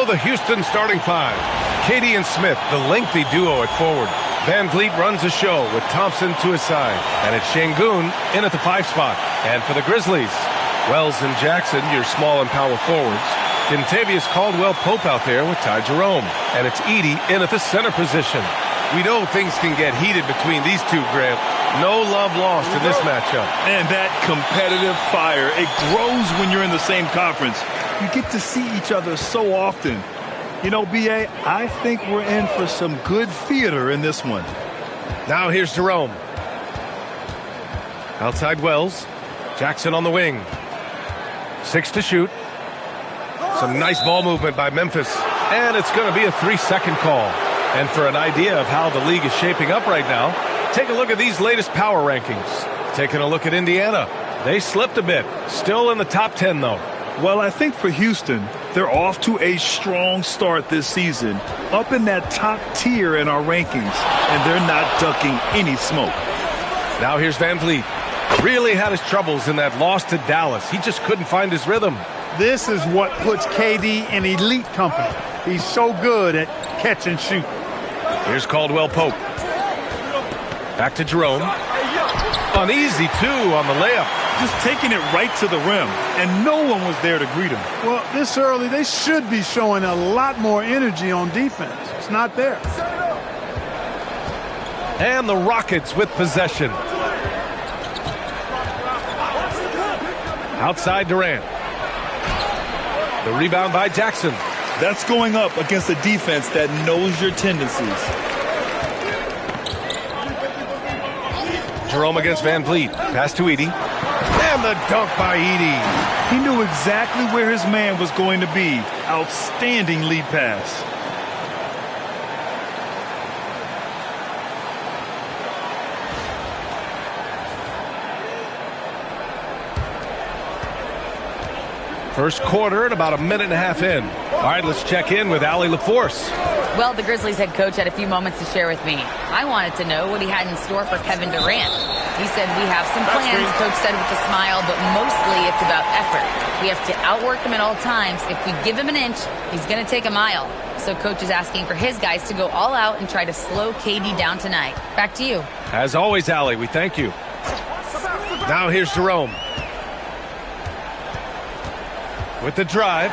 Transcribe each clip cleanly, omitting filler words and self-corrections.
go the Houston starting five. Katie and Smith, the lengthy duo at forward. Van Vliet runs the show with Thompson to his side. And it's Şengün in at the 5 spot. And for the Grizzlies, Wells and Jackson, your small and power forwards. Kentavious Caldwell-Pope out there with Ty Jerome. And it's Edey in at the center position. We know things can get heated between these two, Grant. No love lost in this matchup. And that competitive fire, it grows when you're in the same conference. You get to see each other so often. You know, B.A., I think we're in for some good theater in this one. Now here's Jerome. Outside Wells. Jackson on the wing. 6 to shoot. Some nice ball movement by Memphis. And it's going to be a 3-second call. And for an idea of how the league is shaping up right now, take a look at these latest power rankings. Taking a look at Indiana. They slipped a bit. Still in the top 10, though. Well, I think for Houston, they're off to a strong start this season. Up in that top tier in our rankings. And they're not ducking any smoke. Now here's Van Vliet. Really had his troubles in that loss to Dallas. He just couldn't find his rhythm. This is what puts KD in elite company. He's so good at catch and shoot. Here's Caldwell-Pope. Back to Jerome. An easy 2 on the layup. Just taking it right to the rim, and no one was there to greet him. Well, this early, they should be showing a lot more energy on defense. It's not there. And the Rockets with possession. Outside Durant. The rebound by Jackson. That's going up against a defense that knows your tendencies. Jerome against Van Vliet. Pass to Edey. And the dunk by Edey. He knew exactly where his man was going to be. Outstanding lead pass. First quarter at about a minute and a half in. All right, let's check in with Allie LaForce. Well, the Grizzlies head coach had a few moments to share with me. I wanted to know what he had in store for Kevin Durant. He said, we have some plans, Coach said with a smile, but mostly it's about effort. We have to outwork him at all times. If we give him an inch, he's going to take a mile. So Coach is asking for his guys to go all out and try to slow KD down tonight. Back to you. As always, Allie, we thank you. Now here's Jerome. With the drive.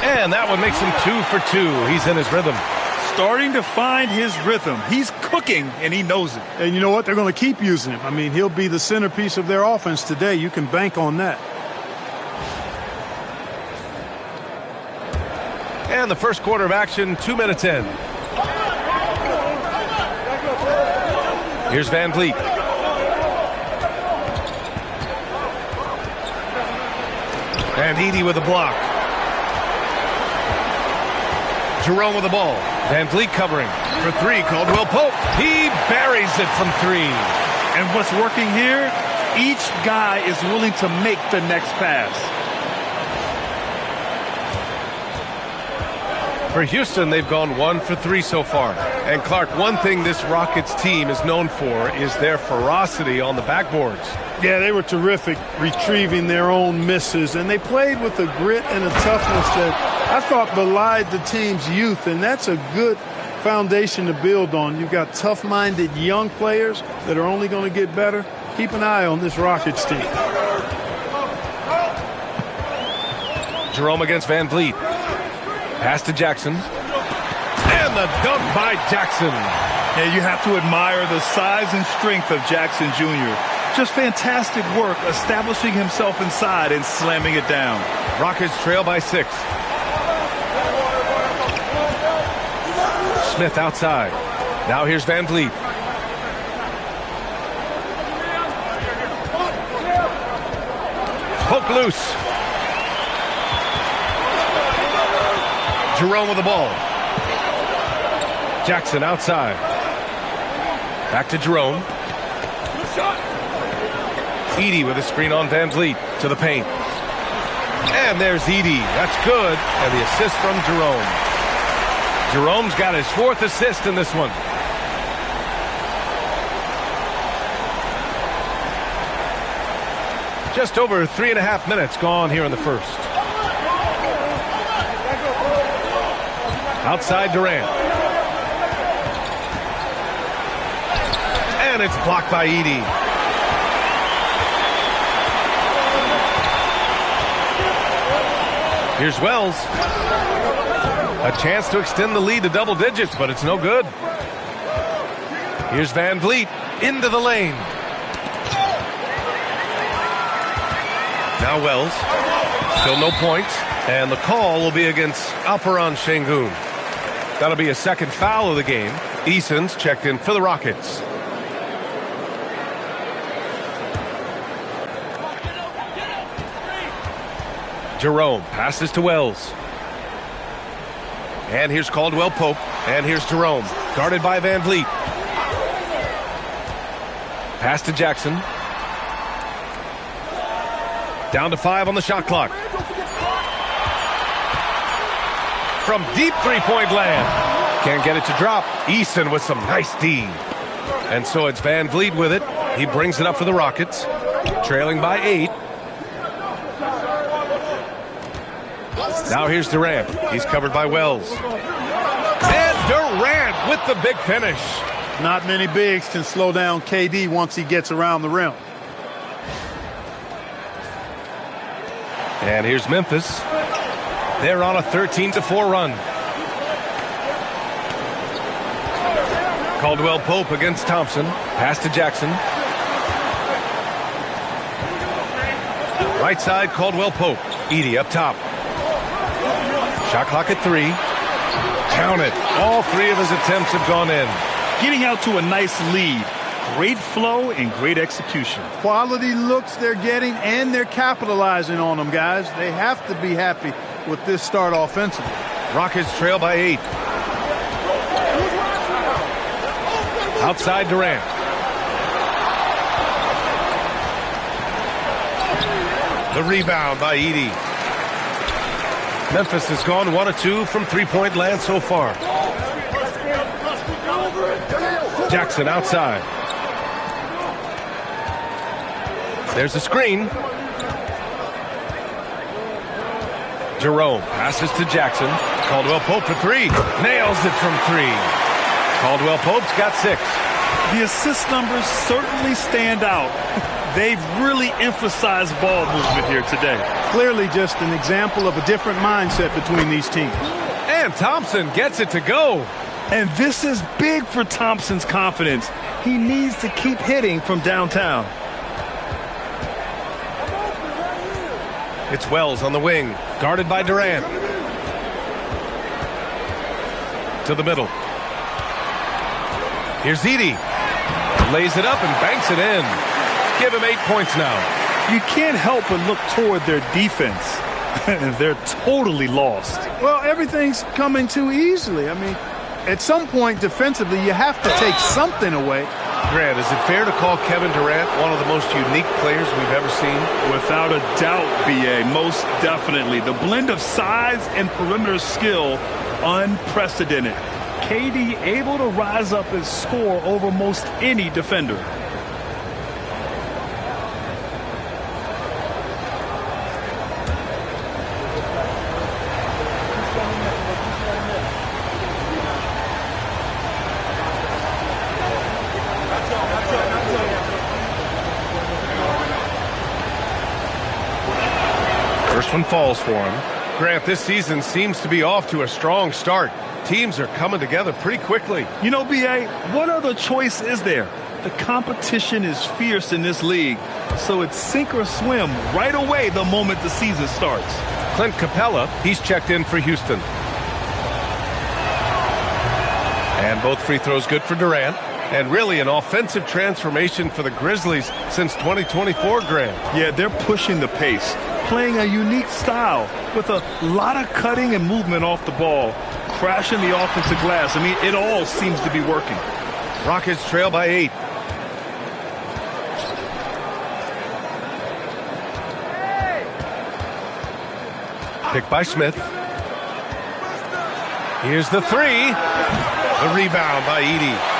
And that one makes him 2 for 2. He's in his rhythm. Starting to find his rhythm. He's cooking, and he knows it. And you know what? They're going to keep using him. I mean, he'll be the centerpiece of their offense today. You can bank on that. And the first quarter of action, 2 minutes in. Here's Van Vliet. And Edey with a block. Jerome with the ball. Van Vliet covering for 3. Caldwell-Pope. He buries it from 3. And what's working here? Each guy is willing to make the next pass. For Houston, they've gone 1 for 3 so far. And Clark, one thing this Rockets team is known for is their ferocity on the backboards. Yeah, they were terrific retrieving their own misses, and they played with a grit and a toughness that I thought belied the team's youth, and that's a good foundation to build on. You've got tough-minded young players that are only going to get better. Keep an eye on this Rockets team. Jerome against Van Vliet. Pass to Jackson. And the dunk by Jackson. Yeah, you have to admire the size and strength of Jackson Jr. Just fantastic work establishing himself inside and slamming it down. Rockets trail by 6. Smith outside. Now here's Van Vliet. Poke loose. Jerome with the ball. Jackson outside. Back to Jerome. Edey with a screen on Van Vliet to the paint. And there's Edey. That's good. And the assist from Jerome. Jerome's got his 4th assist in this one. Just over 3.5 minutes gone here in the first. Outside Durant. And it's blocked by Edey. Here's Wells. A chance to extend the lead to double digits, but it's no good. Here's Van Vliet into the lane. Now Wells. Still no points. And the call will be against Alperen Şengün. That'll be a second foul of the game. Eason's checked in for the Rockets. Jerome passes to Wells. And here's Caldwell Pope. And here's Jerome. Guarded by Van Vliet. Pass to Jackson. Down to 5 on the shot clock. From deep three-point land. Can't get it to drop. Eason with some nice D. And so it's Van Vliet with it. He brings it up for the Rockets. Trailing by 8. Now here's Durant. He's covered by Wells. And Durant with the big finish. Not many bigs can slow down KD once he gets around the rim. And here's Memphis. They're on a 13-4 run. Caldwell Pope against Thompson. Pass to Jackson. Right side, Caldwell Pope. Edey up top. Shot clock at 3. Count it. All 3 of his attempts have gone in. Getting out to a nice lead. Great flow and great execution. Quality looks they're getting, and they're capitalizing on them, guys. They have to be happy with this start offensively. Rockets trail by 8. Outside Durant. The rebound by Edey. Memphis has gone 1 of 2 from three-point land so far. Jackson outside. There's a screen. Jerome passes to Jackson. Caldwell Pope for 3. Nails it from 3. Caldwell Pope's got 6. The assist numbers certainly stand out. They've really emphasized ball movement here today. Clearly just an example of a different mindset between these teams. And Thompson gets it to go. And this is big for Thompson's confidence. He needs to keep hitting from downtown. It's Wells on the wing, guarded by Durant. To the middle. Here's Edey. Lays it up and banks it in. Give him 8 points now. You can't help but look toward their defense. They're totally lost. Well, everything's coming too easily. I mean, at some point defensively, you have to take something away. Grant, is it fair to call Kevin Durant one of the most unique players we've ever seen? Without a doubt, B.A., most definitely. The blend of size and perimeter skill, unprecedented. KD able to rise up and score over most any defender. First one falls for him. Grant, this season seems to be off to a strong start. Teams are coming together pretty quickly. You know, B.A., what other choice is there? The competition is fierce in this league, so it's sink or swim right away the moment the season starts. Clint Capella, he's checked in for Houston. And both free throws good for Durant. And really an offensive transformation for the Grizzlies since 2024, Grant. Yeah, they're pushing the pace, playing a unique style with a lot of cutting and movement off the ball, crashing the offensive glass. I mean, it all seems to be working. Rockets trail by 8. Picked by Smith. Here's the 3. The rebound by Edey.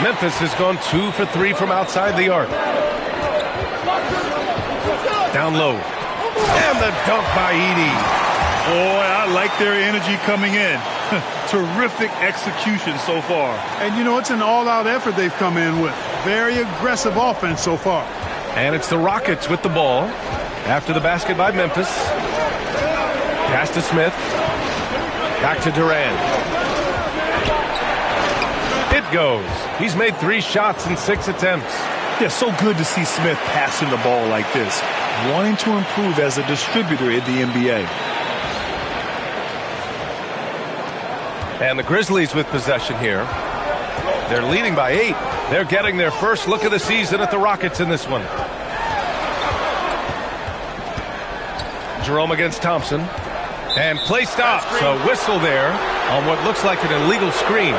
Memphis has gone 2 for 3 from outside the arc. Down low. And the dunk by Edey. Boy, I I like their energy coming in. Terrific execution so far. And, you know, it's an all-out effort they've come in with. Very aggressive offense so far. And it's the Rockets with the ball. After the basket by Memphis. Pass to Smith. Back to Durant. It goes. He's made 3 shots in 6 attempts. Yeah, so good to see Smith passing the ball like this. Wanting to improve as a distributor in the NBA. And the Grizzlies with possession here. They're leading by 8. They're getting their first look of the season at the Rockets in this one. Jerome against Thompson. And play stops. A whistle there on what looks like an illegal screen.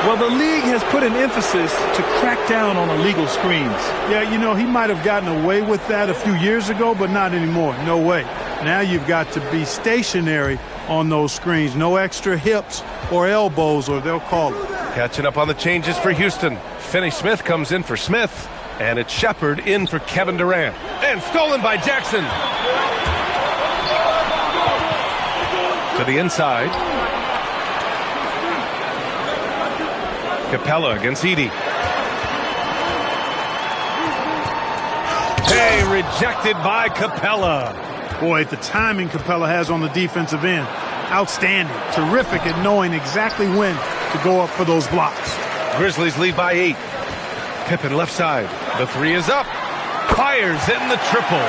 Well, the league has put an emphasis to crack down on illegal screens. Yeah, you know, he might have gotten away with that a few years ago, but not anymore. No way. Now you've got to be stationary on those screens. No extra hips or elbows, or they'll call it. Catching up on the changes for Houston. Finney-Smith comes in for Smith. And it's Shepard in for Kevin Durant. And stolen by Jackson. To the inside. Capella against Edey. Hey, rejected by Capella. Boy, the timing Capella has on the defensive end. Outstanding. Terrific at knowing exactly when to go up for those blocks. Grizzlies lead by 8. Pippen left side. The 3 is up. Fires in the triple.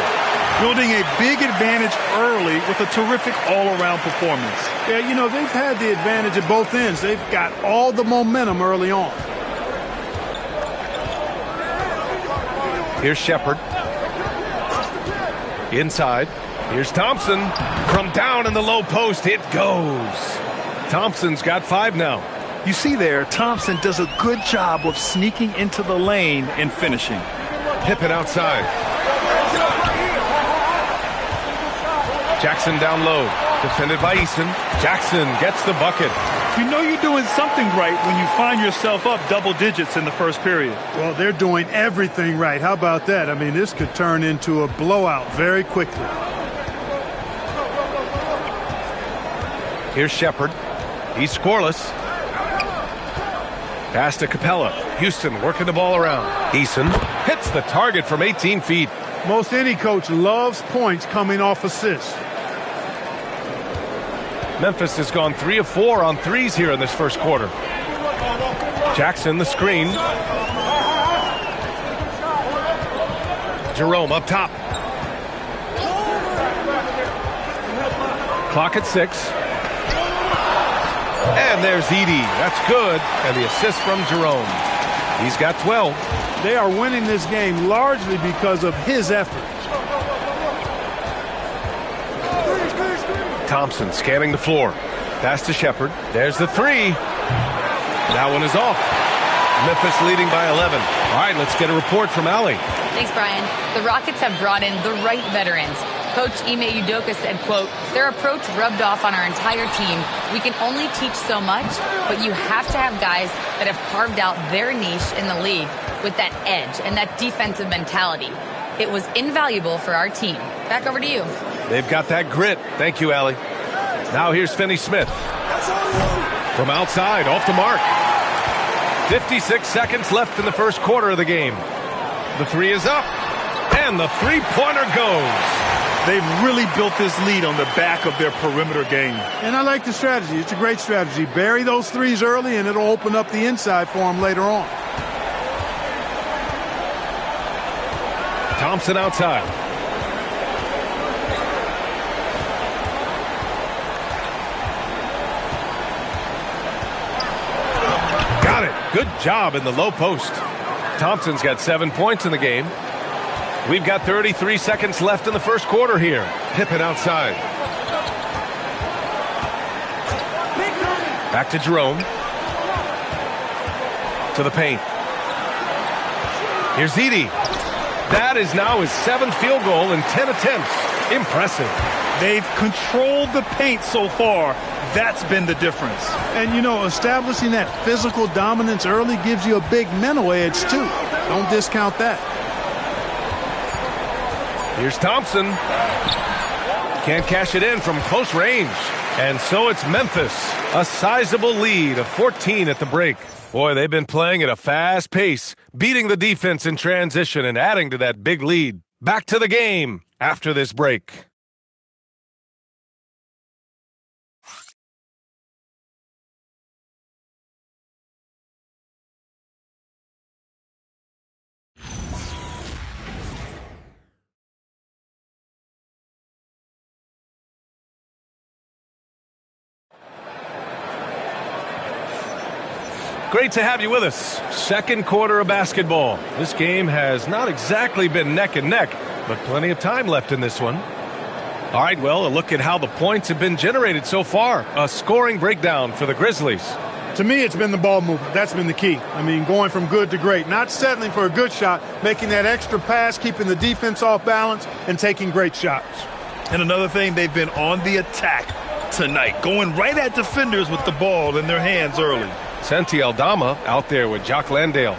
Building a big advantage early with a terrific all-around performance. Yeah, you know, they've had the advantage at both ends. They've got all the momentum early on. Here's Shepard. Inside. Here's Thompson. From down in the low post, it goes. Thompson's got 5 now. You see there, Thompson does a good job of sneaking into the lane and finishing. Pippen outside. Jackson down low. Defended by Eason. Jackson gets the bucket. You know you're doing something right when you find yourself up double digits in the first period. Well, they're doing everything right. How about that? I mean, this could turn into a blowout very quickly. Here's Shepard. He's scoreless. Pass to Capella. Houston working the ball around. Eason hits the target from 18 feet. Most any coach loves points coming off assists. Memphis has gone 3 of 4 on threes here in this first quarter. Jackson the screen. Jerome up top. Clock at 6. And there's Edey. That's good. And the assist from Jerome. He's got 12. They are winning this game largely because of his effort. Thompson scanning the floor. Pass to Shepard. There's the 3. That one is off. Memphis leading by 11. All right, let's get a report from Allie. Thanks, Brian. The Rockets have brought in the right veterans. Coach Ime Udoka said, quote, their approach rubbed off on our entire team. We can only teach so much, but you have to have guys that have carved out their niche in the league with that edge and that defensive mentality. It was invaluable for our team. Back over to you. They've got that grit. Thank you, Allie. Now here's Finney-Smith. From outside, off the mark. 56 seconds left in the first quarter of the game. The 3 is up, and the three-pointer goes. They've really built this lead on the back of their perimeter game. And I like the strategy. It's a great strategy. Bury those threes early, and it'll open up the inside for them later on. Thompson outside. Got it. Good job in the low post. Thompson's got 7 points in the game. We've got 33 seconds left in the first quarter here. Pippen outside. Back to Jerome. To the paint. Here's Edey. That is now his 7th field goal in 10 attempts. Impressive. They've controlled the paint so far. That's been the difference. And, you know, establishing that physical dominance early gives you a big mental edge, too. Don't discount that. Here's Thompson. Can't cash it in from close range. And so it's Memphis, a sizable lead of 14 at the break. Boy, they've been playing at a fast pace, beating the defense in transition and adding to that big lead. Back to the game after this break. Great to have you with us. Second quarter of basketball. This game has not exactly been neck and neck, but plenty of time left in this one. All right, well, a look at how the points have been generated so far. A scoring breakdown for the Grizzlies. To me, it's been the ball movement. That's been the key. I mean, going from good to great. Not settling for a good shot, making that extra pass, keeping the defense off balance, and taking great shots. And another thing, they've been on the attack tonight, going right at defenders with the ball in their hands early. Santi Aldama out there with Jock Landale.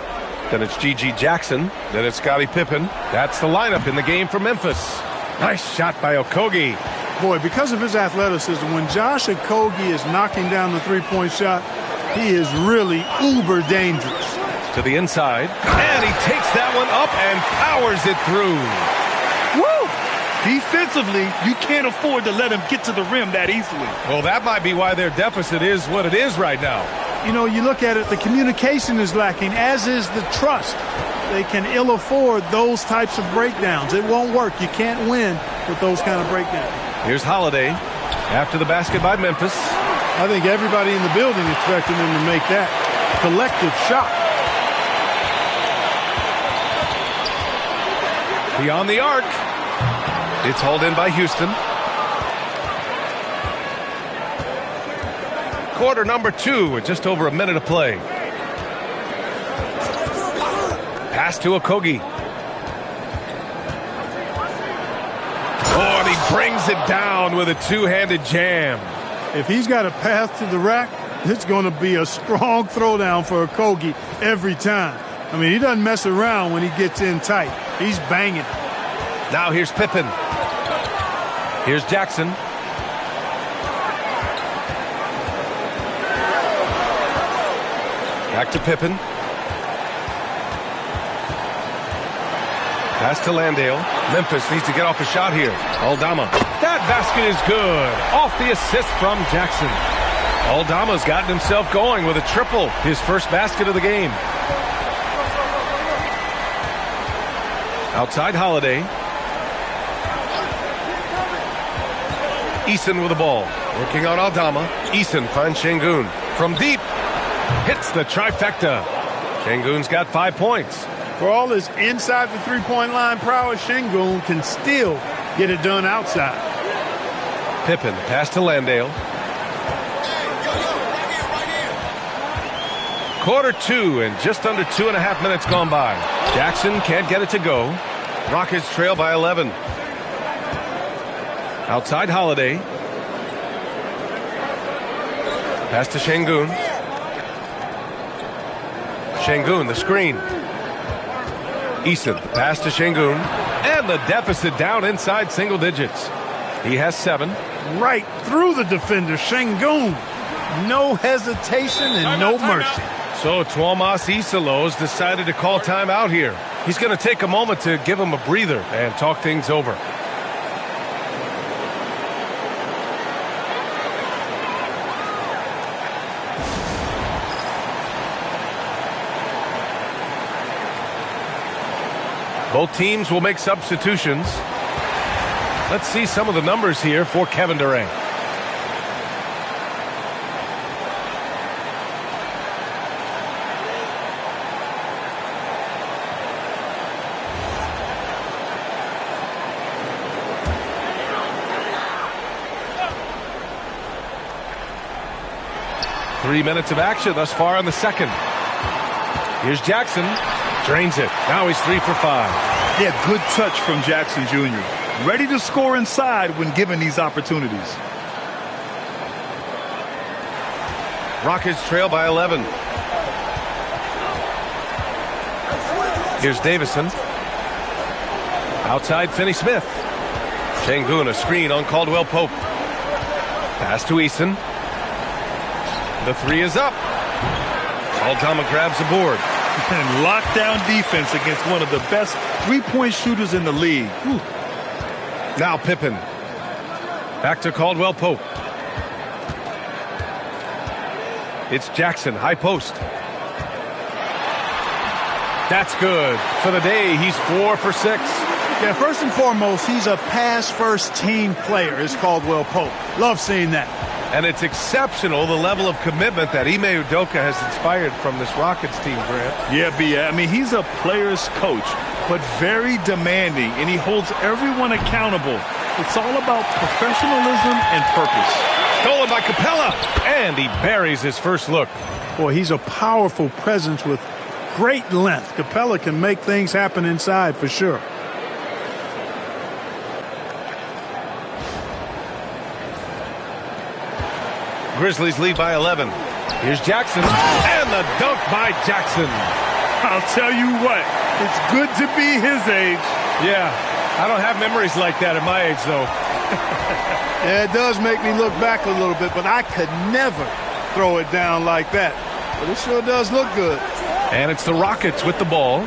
Then it's G.G. Jackson. Then it's Scottie Pippen. That's the lineup in the game for Memphis. Nice shot by Okogie. Boy, because of his athleticism, when Josh Okogie is knocking down the three-point shot, he is really uber dangerous. To the inside. And he takes that one up and powers it through. Woo! Defensively, you can't afford to let him get to the rim that easily. Well, that might be why their deficit is what it is right now. You know, you look at it, the communication is lacking, as is the trust. They can ill afford those types of breakdowns. It won't work. You can't win with those kind of breakdowns. Here's Holiday after the basket by Memphis. I think everybody in the building expected him to make that collective shot. Beyond the arc. It's hauled in by Houston. Quarter number 2 with just over a minute of play. Pass to Okogie. Oh, and he brings it down with a two-handed jam. If he's got a path to the rack, it's going to be a strong throwdown for Okogie every time. I mean, he doesn't mess around when he gets in tight. He's banging. Now here's Pippen. Here's Jackson. Back to Pippen. Pass to Landale. Memphis needs to get off a shot here. Aldama. That basket is good. Off the assist from Jackson. Aldama's gotten himself going with a triple. His first basket of the game. Outside Holiday. Eason with the ball. Working on Aldama. Eason finds Şengün. From deep. Hits the trifecta. Şengün's got 5 points. For all his inside the three-point line prowess, Şengün can still get it done outside. Pippen, pass to Landale. Quarter 2 and just under 2.5 minutes gone by. Jackson can't get it to go. Rockets trail by 11. Outside Holiday. Pass to Şengün. Şengün, the screen. Eason, pass to Şengün. And the deficit down inside single digits. He has 7. Right through the defender, Şengün. No hesitation and no mercy. So Tuomas Isalos decided to call timeout here. He's going to take a moment to give him a breather and talk things over. Both teams will make substitutions. Let's see some of the numbers here for Kevin Durant. Three minutes of action thus far in the second. Here's Jackson. Drains it. Now he's 3 for 5. Yeah, good touch from Jackson Jr. Ready to score inside when given these opportunities. Rockets trail by 11. Here's Davison. Outside Finney-Smith. Şengün, a screen on Caldwell Pope. Pass to Eason. The three is up. Aldama grabs the board. And lockdown defense against one of the best three-point shooters in the league. Whew. Now Pippen. Back to Caldwell Pope. It's Jackson, high post. That's good. For the day, he's 4 for 6. Yeah, first and foremost, he's a pass-first team player, is Caldwell Pope. Love seeing that. And it's exceptional, the level of commitment that Ime Udoka has inspired from this Rockets team, Grant. Yeah, B.A. I mean, he's a player's coach, but very demanding, and he holds everyone accountable. It's all about professionalism and purpose. Stolen by Capella, and he buries his first look. Boy, he's a powerful presence with great length. Capella can make things happen inside for sure. Grizzlies lead by 11. Here's Jackson, and the dunk by Jackson. I'll tell you what, it's good to be his age. Yeah, I don't have memories like that at my age, though. Yeah, it does make me look back a little bit, but I could never throw it down like that. But it sure does look good. And it's the Rockets with the ball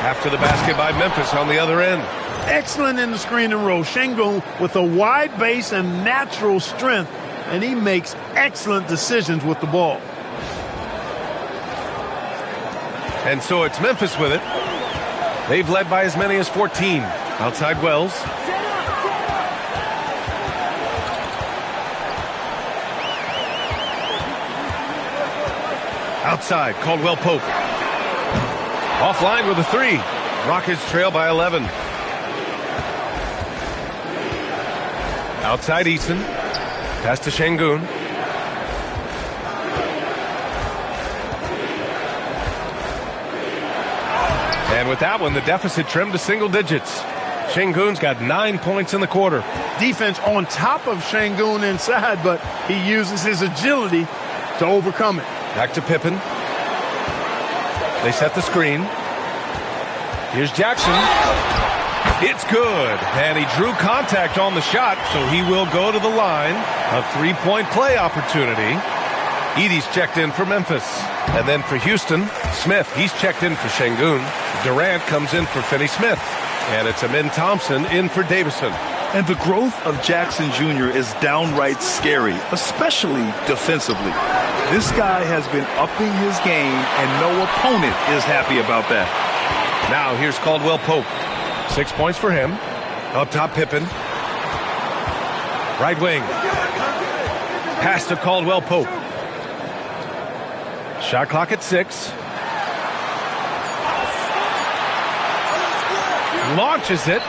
after the basket by Memphis on the other end. Excellent in the screen and roll. Şengün with a wide base and natural strength, and he makes excellent decisions with the ball. And so it's Memphis with it. They've led by as many as 14. Outside Wells. Outside, Caldwell Pope. Offline with a three. Rockets trail by 11. Outside Eason. Pass to Şengün. And with that one, the deficit trimmed to single digits. Şengün's got 9 points in the quarter. Defense on top of Şengün inside, but he uses his agility to overcome it. Back to Pippen. They set the screen. Here's Jackson. It's good. And he drew contact on the shot, so he will go to the line. A three-point play opportunity. Edey's checked in for Memphis. And then for Houston, Smith, he's checked in for Şengün. Durant comes in for Finney-Smith. And it's Amin Thompson in for Davison. And the growth of Jackson Jr. is downright scary, especially defensively. This guy has been upping his game, and no opponent is happy about that. Now here's Caldwell Pope. 6 points for him. Up top, Pippen. Right wing. Pass to Caldwell Pope. Shot clock at 6. Launches it.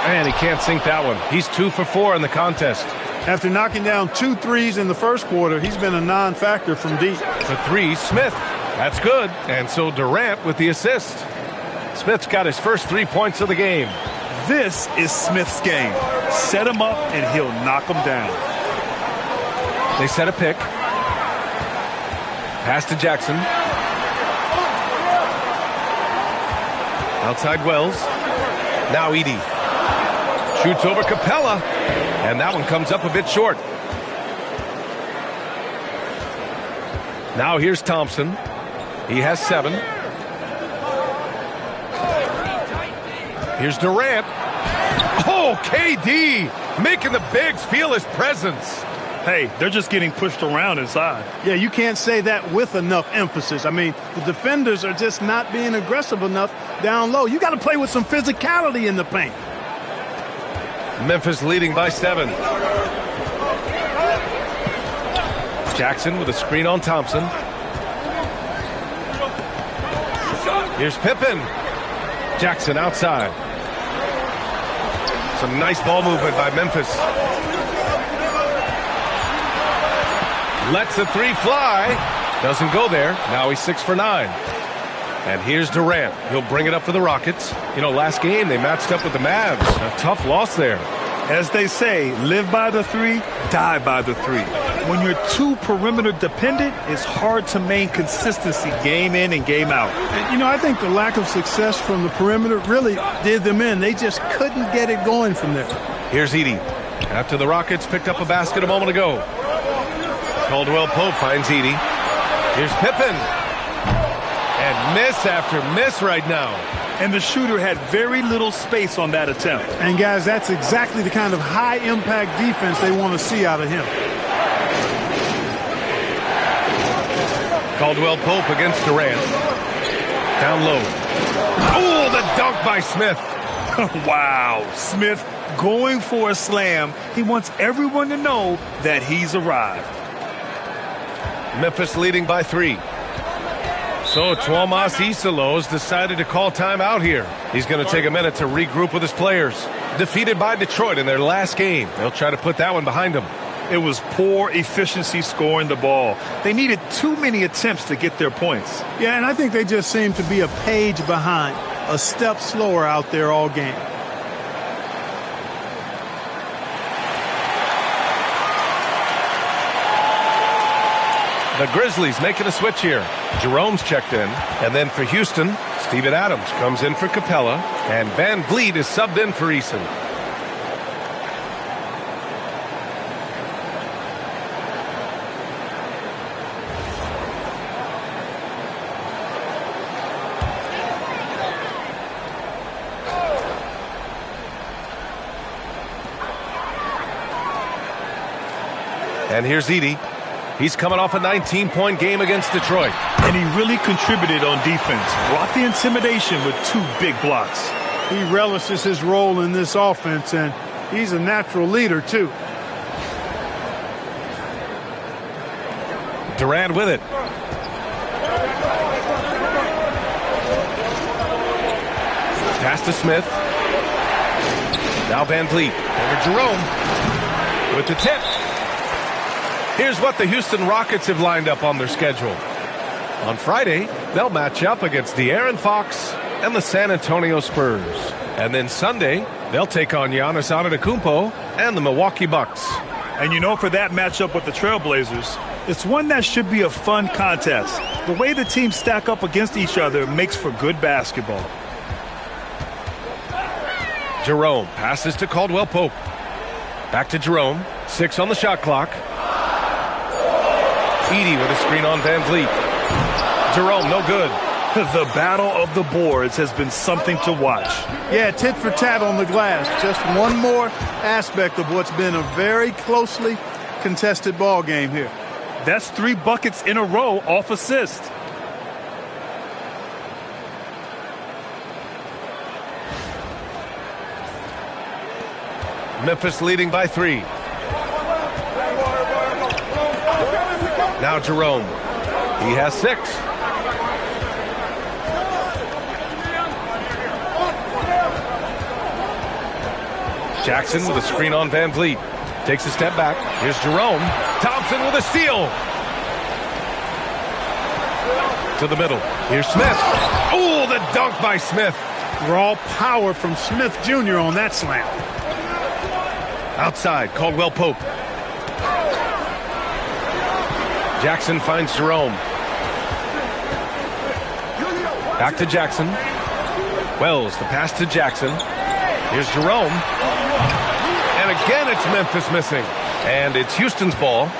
And he can't sink that one. He's 2 for 4 in the contest. After knocking down 2 threes in the first quarter, he's been a non-factor from deep. For 3, Smith. That's good. And so Durant with the assist. Smith's got his first 3 points of the game. This is Smith's game. Set him up, and he'll knock him down. They set a pick. Pass to Jackson. Outside Wells. Now Edey. Shoots over Capella. And that one comes up a bit short. Now here's Thompson. He has 7. Here's Durant. Oh, KD making the bigs feel his presence. Hey, they're just getting pushed around inside. Yeah, you can't say that with enough emphasis. I mean, the defenders are just not being aggressive enough down low. You got to play with some physicality in the paint. Memphis leading by 7. Jackson with a screen on Thompson. Here's Pippen. Jackson outside. Some nice ball movement by Memphis. Lets the 3 fly. Doesn't go there. Now he's 6 for 9. And here's Durant. He'll bring it up for the Rockets. You know, last game they matched up with the Mavs. A tough loss there. As they say, live by the 3, die by the 3. When you're too perimeter dependent, it's hard to maintain consistency game in and game out. You know, I think the lack of success from the perimeter really did them in. They just couldn't get it going from there. Here's Edey. After the Rockets picked up a basket a moment ago. Caldwell Pope finds Edey. Here's Pippen. And miss after miss right now. And the shooter had very little space on that attempt. And, guys, that's exactly the kind of high-impact defense they want to see out of him. Caldwell Pope against Durant. Down low. Oh, the dunk by Smith. Wow. Smith going for a slam. He wants everyone to know that he's arrived. Memphis leading by 3. So Tuomas Isalos decided to call timeout here. He's going to take a minute to regroup with his players. Defeated by Detroit in their last game. They'll try to put that one behind them. It was poor efficiency scoring the ball. They needed too many attempts to get their points. Yeah, and I think they just seem to be a page behind, a step slower out there all game. The Grizzlies making a switch here. Jerome's checked in. And then for Houston, Steven Adams comes in for Capella. And Van Vliet is subbed in for Eason. And here's Edey. He's coming off a 19-point game against Detroit. And he really contributed on defense. Brought the intimidation with 2 big blocks. He relishes his role in this offense, and he's a natural leader, too. Durant with it. Pass to Smith. Now Van Vliet. Over Jerome. With the tip. Here's what the Houston Rockets have lined up on their schedule. On Friday, they'll match up against De'Aaron Fox and the San Antonio Spurs. And then Sunday, they'll take on Giannis Antetokounmpo and the Milwaukee Bucks. And you know, for that matchup with the Trailblazers, it's one that should be a fun contest. The way the teams stack up against each other makes for good basketball. Jerome passes to Caldwell Pope. Back to Jerome. 6 on the shot clock. Edey with a screen on Van Vliet. Jerome, no good. The battle of the boards has been something to watch. Yeah, tit for tat on the glass. Just one more aspect of what's been a very closely contested ball game here. That's 3 buckets in a row off assist. Memphis leading by 3. Now Jerome. He has 6. Jackson with a screen on Van Vliet. Takes a step back. Here's Jerome. Thompson with a steal. To the middle. Here's Smith. Oh, the dunk by Smith. Raw power from Smith Jr. on that slam. Outside, Caldwell Pope. Jackson finds Jerome. Back to Jackson. Wells, the pass to Jackson. Here's Jerome. And again, it's Memphis missing. And it's Houston's ball.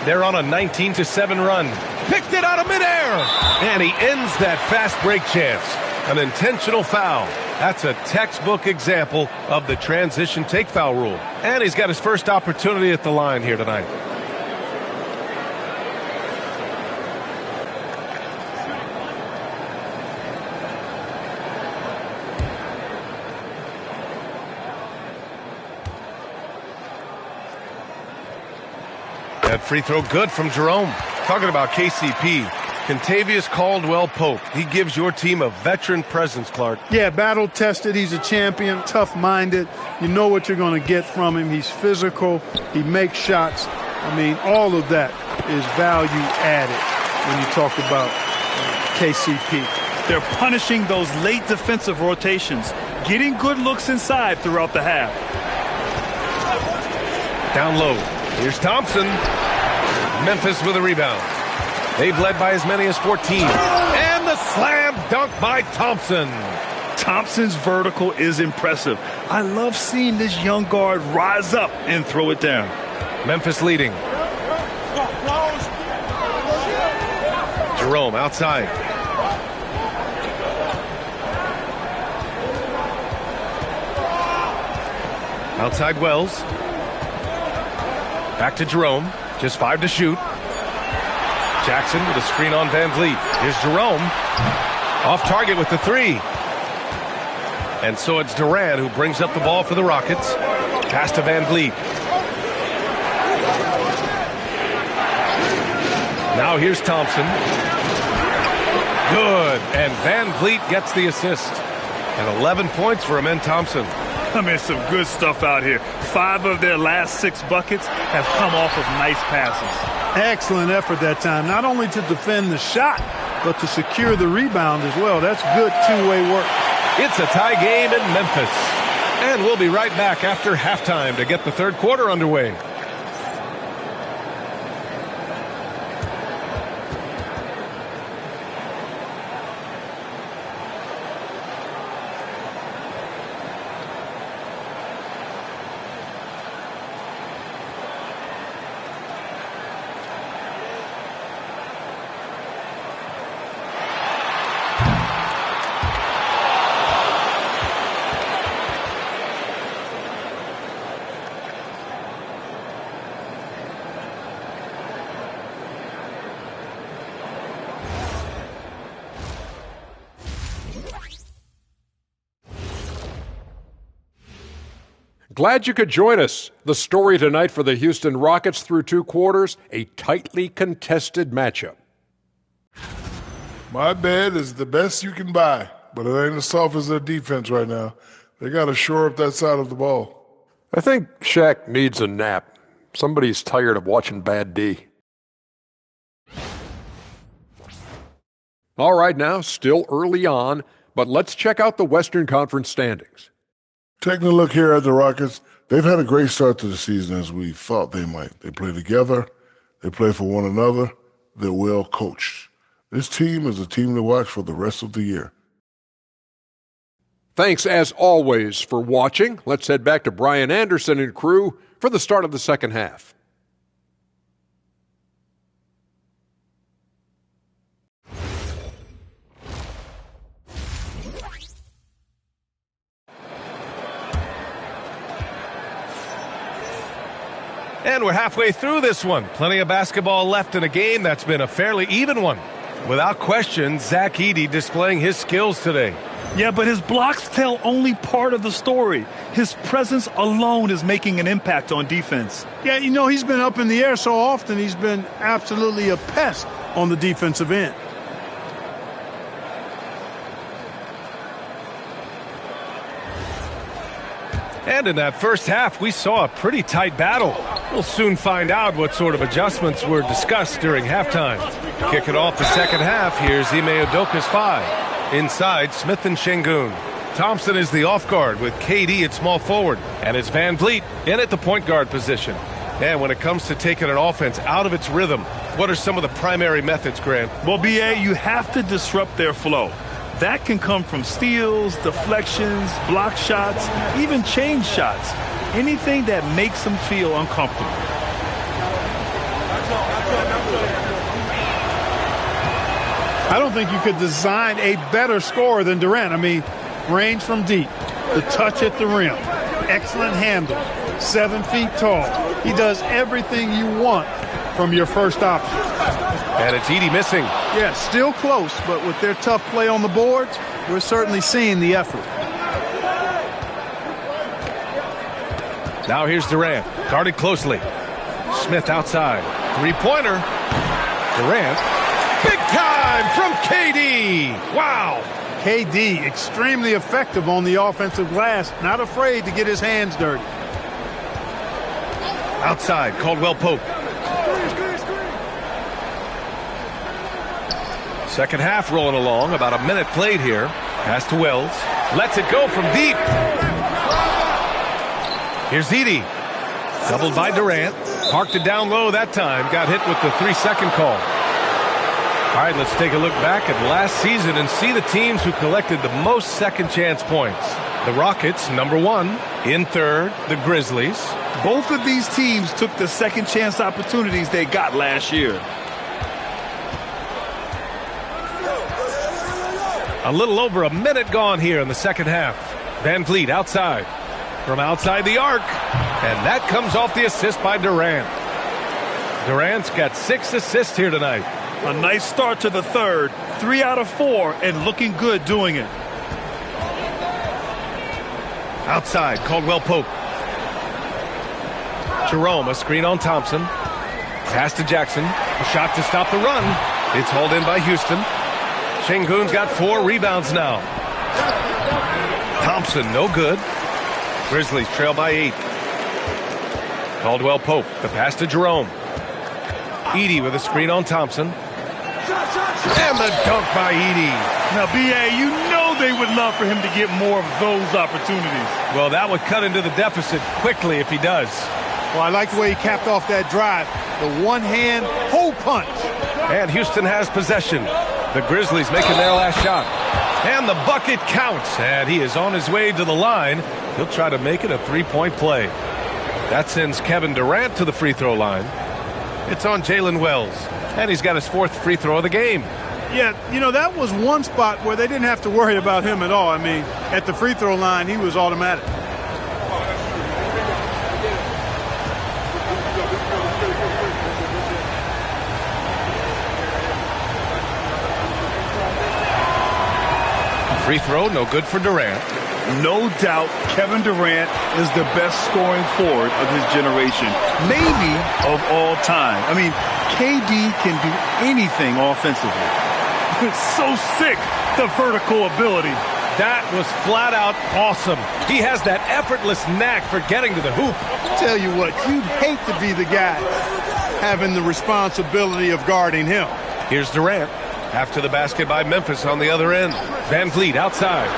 They're on a 19-7 run. Picked it out of midair. And he ends that fast break chance. An intentional foul. That's a textbook example of the transition take foul rule. And he's got his first opportunity at the line here tonight. That free throw good from Jerome. Talking about KCP, Kentavious Caldwell-Pope. He gives your team a veteran presence, Clark. Yeah, battle-tested. He's a champion, tough-minded. You know what you're going to get from him. He's physical. He makes shots. I mean, all of that is value added when you talk about KCP. They're punishing those late defensive rotations, getting good looks inside throughout the half. Down low. Here's Thompson. Memphis with a rebound. They've led by as many as 14. And the slam dunk by Thompson. Thompson's vertical is impressive. I love seeing this young guard rise up and throw it down. Memphis leading. Jerome outside. Outside Wells. Back to Jerome. Just 5 to shoot. Jackson with a screen on Van Vliet. Here's Jerome. Off target with the 3. And so it's Durant who brings up the ball for the Rockets. Pass to Van Vliet. Now here's Thompson. Good. And Van Vliet gets the assist. And 11 points for Amen Thompson. I mean, some good stuff out here. 5 of their last 6 buckets have come off of nice passes. Excellent effort that time, not only to defend the shot, but to secure the rebound as well. That's good two-way work. It's a tie game in Memphis. And we'll be right back after halftime to get the third quarter underway. Glad you could join us. The story tonight for the Houston Rockets through 2 quarters, a tightly contested matchup. My bed is the best you can buy, but it ain't as soft as their defense right now. They got to shore up that side of the ball. I think Shaq needs a nap. Somebody's tired of watching bad D. All right, now, still early on, but let's check out the Western Conference standings. Taking a look here at the Rockets, they've had a great start to the season as we thought they might. They play together, they play for one another, they're well coached. This team is a team to watch for the rest of the year. Thanks, as always, for watching. Let's head back to Brian Anderson and crew for the start of the second half. And we're halfway through this one. Plenty of basketball left in a game that's been a fairly even one. Without question, Zach Edey displaying his skills today. Yeah, but his blocks tell only part of the story. His presence alone is making an impact on defense. Yeah, you know, he's been up in the air so often, he's been absolutely a pest on the defensive end. And in that first half, we saw a pretty tight battle. We'll soon find out what sort of adjustments were discussed during halftime. Kicking off the second half, here's Ime Udoka's 5. Inside, Smith and Şengün. Thompson is the off guard with KD at small forward. And it's Van Vliet in at the point guard position. And when it comes to taking an offense out of its rhythm, what are some of the primary methods, Grant? Well, BA, you have to disrupt their flow. That can come from steals, deflections, block shots, even change shots. Anything that makes them feel uncomfortable. I don't think you could design a better scorer than Durant. I mean, range from deep, the touch at the rim, excellent handle, 7 feet tall. He does everything you want from your first option. And it's Edey missing. Yeah, still close, but with their tough play on the boards, we're certainly seeing the effort. Now here's Durant, guarded closely. Smith outside. Three-pointer. Durant. Big time from KD. Wow. KD, extremely effective on the offensive glass. Not afraid to get his hands dirty. Outside, Caldwell Pope. Second half rolling along, about a minute played here. Pass to Wells. Lets it go from deep. Here's Edey. Doubled by Durant. Parked it down low that time. Got hit with the 3-second call. All right, let's take a look back at last season and see the teams who collected the most second chance points. The Rockets, number 1. In third, the Grizzlies. Both of these teams took the second chance opportunities they got last year. A little over a minute gone here in the second half. Van Vliet outside. From outside the arc. And that comes off the assist by Durant. Durant's got 6 assists here tonight. A nice start to the third. 3 out of 4 and looking good doing it. Outside, Caldwell Pope. Jerome, a screen on Thompson. Pass to Jackson. A shot to stop the run. It's hauled in by Houston. Şengün's got 4 rebounds now. Thompson, no good. Grizzlies trail by 8. Caldwell Pope, the pass to Jerome. Edey with a screen on Thompson. And the dunk by Edey. Now, B.A., you know they would love for him to get more of those opportunities. Well, that would cut into the deficit quickly if he does. Well, I like the way he capped off that drive. The one-hand hole punch. And Houston has possession. The Grizzlies making their last shot. And the bucket counts. And he is on his way to the line. He'll try to make it a 3-point play. That sends Kevin Durant to the free throw line. It's on Jalen Wells. And he's got his 4th free throw of the game. Yeah, you know, that was one spot where they didn't have to worry about him at all. I mean, at the free throw line, he was automatic. Free throw, no good for Durant. No doubt Kevin Durant is the best scoring forward of his generation, maybe of all time. I mean, KD can do anything offensively. It's so sick, the vertical ability. That was flat out awesome. He has that effortless knack for getting to the hoop. Tell you what, you'd hate to be the guy having the responsibility of guarding him. Here's Durant. After the basket by Memphis on the other end. Van Vliet outside.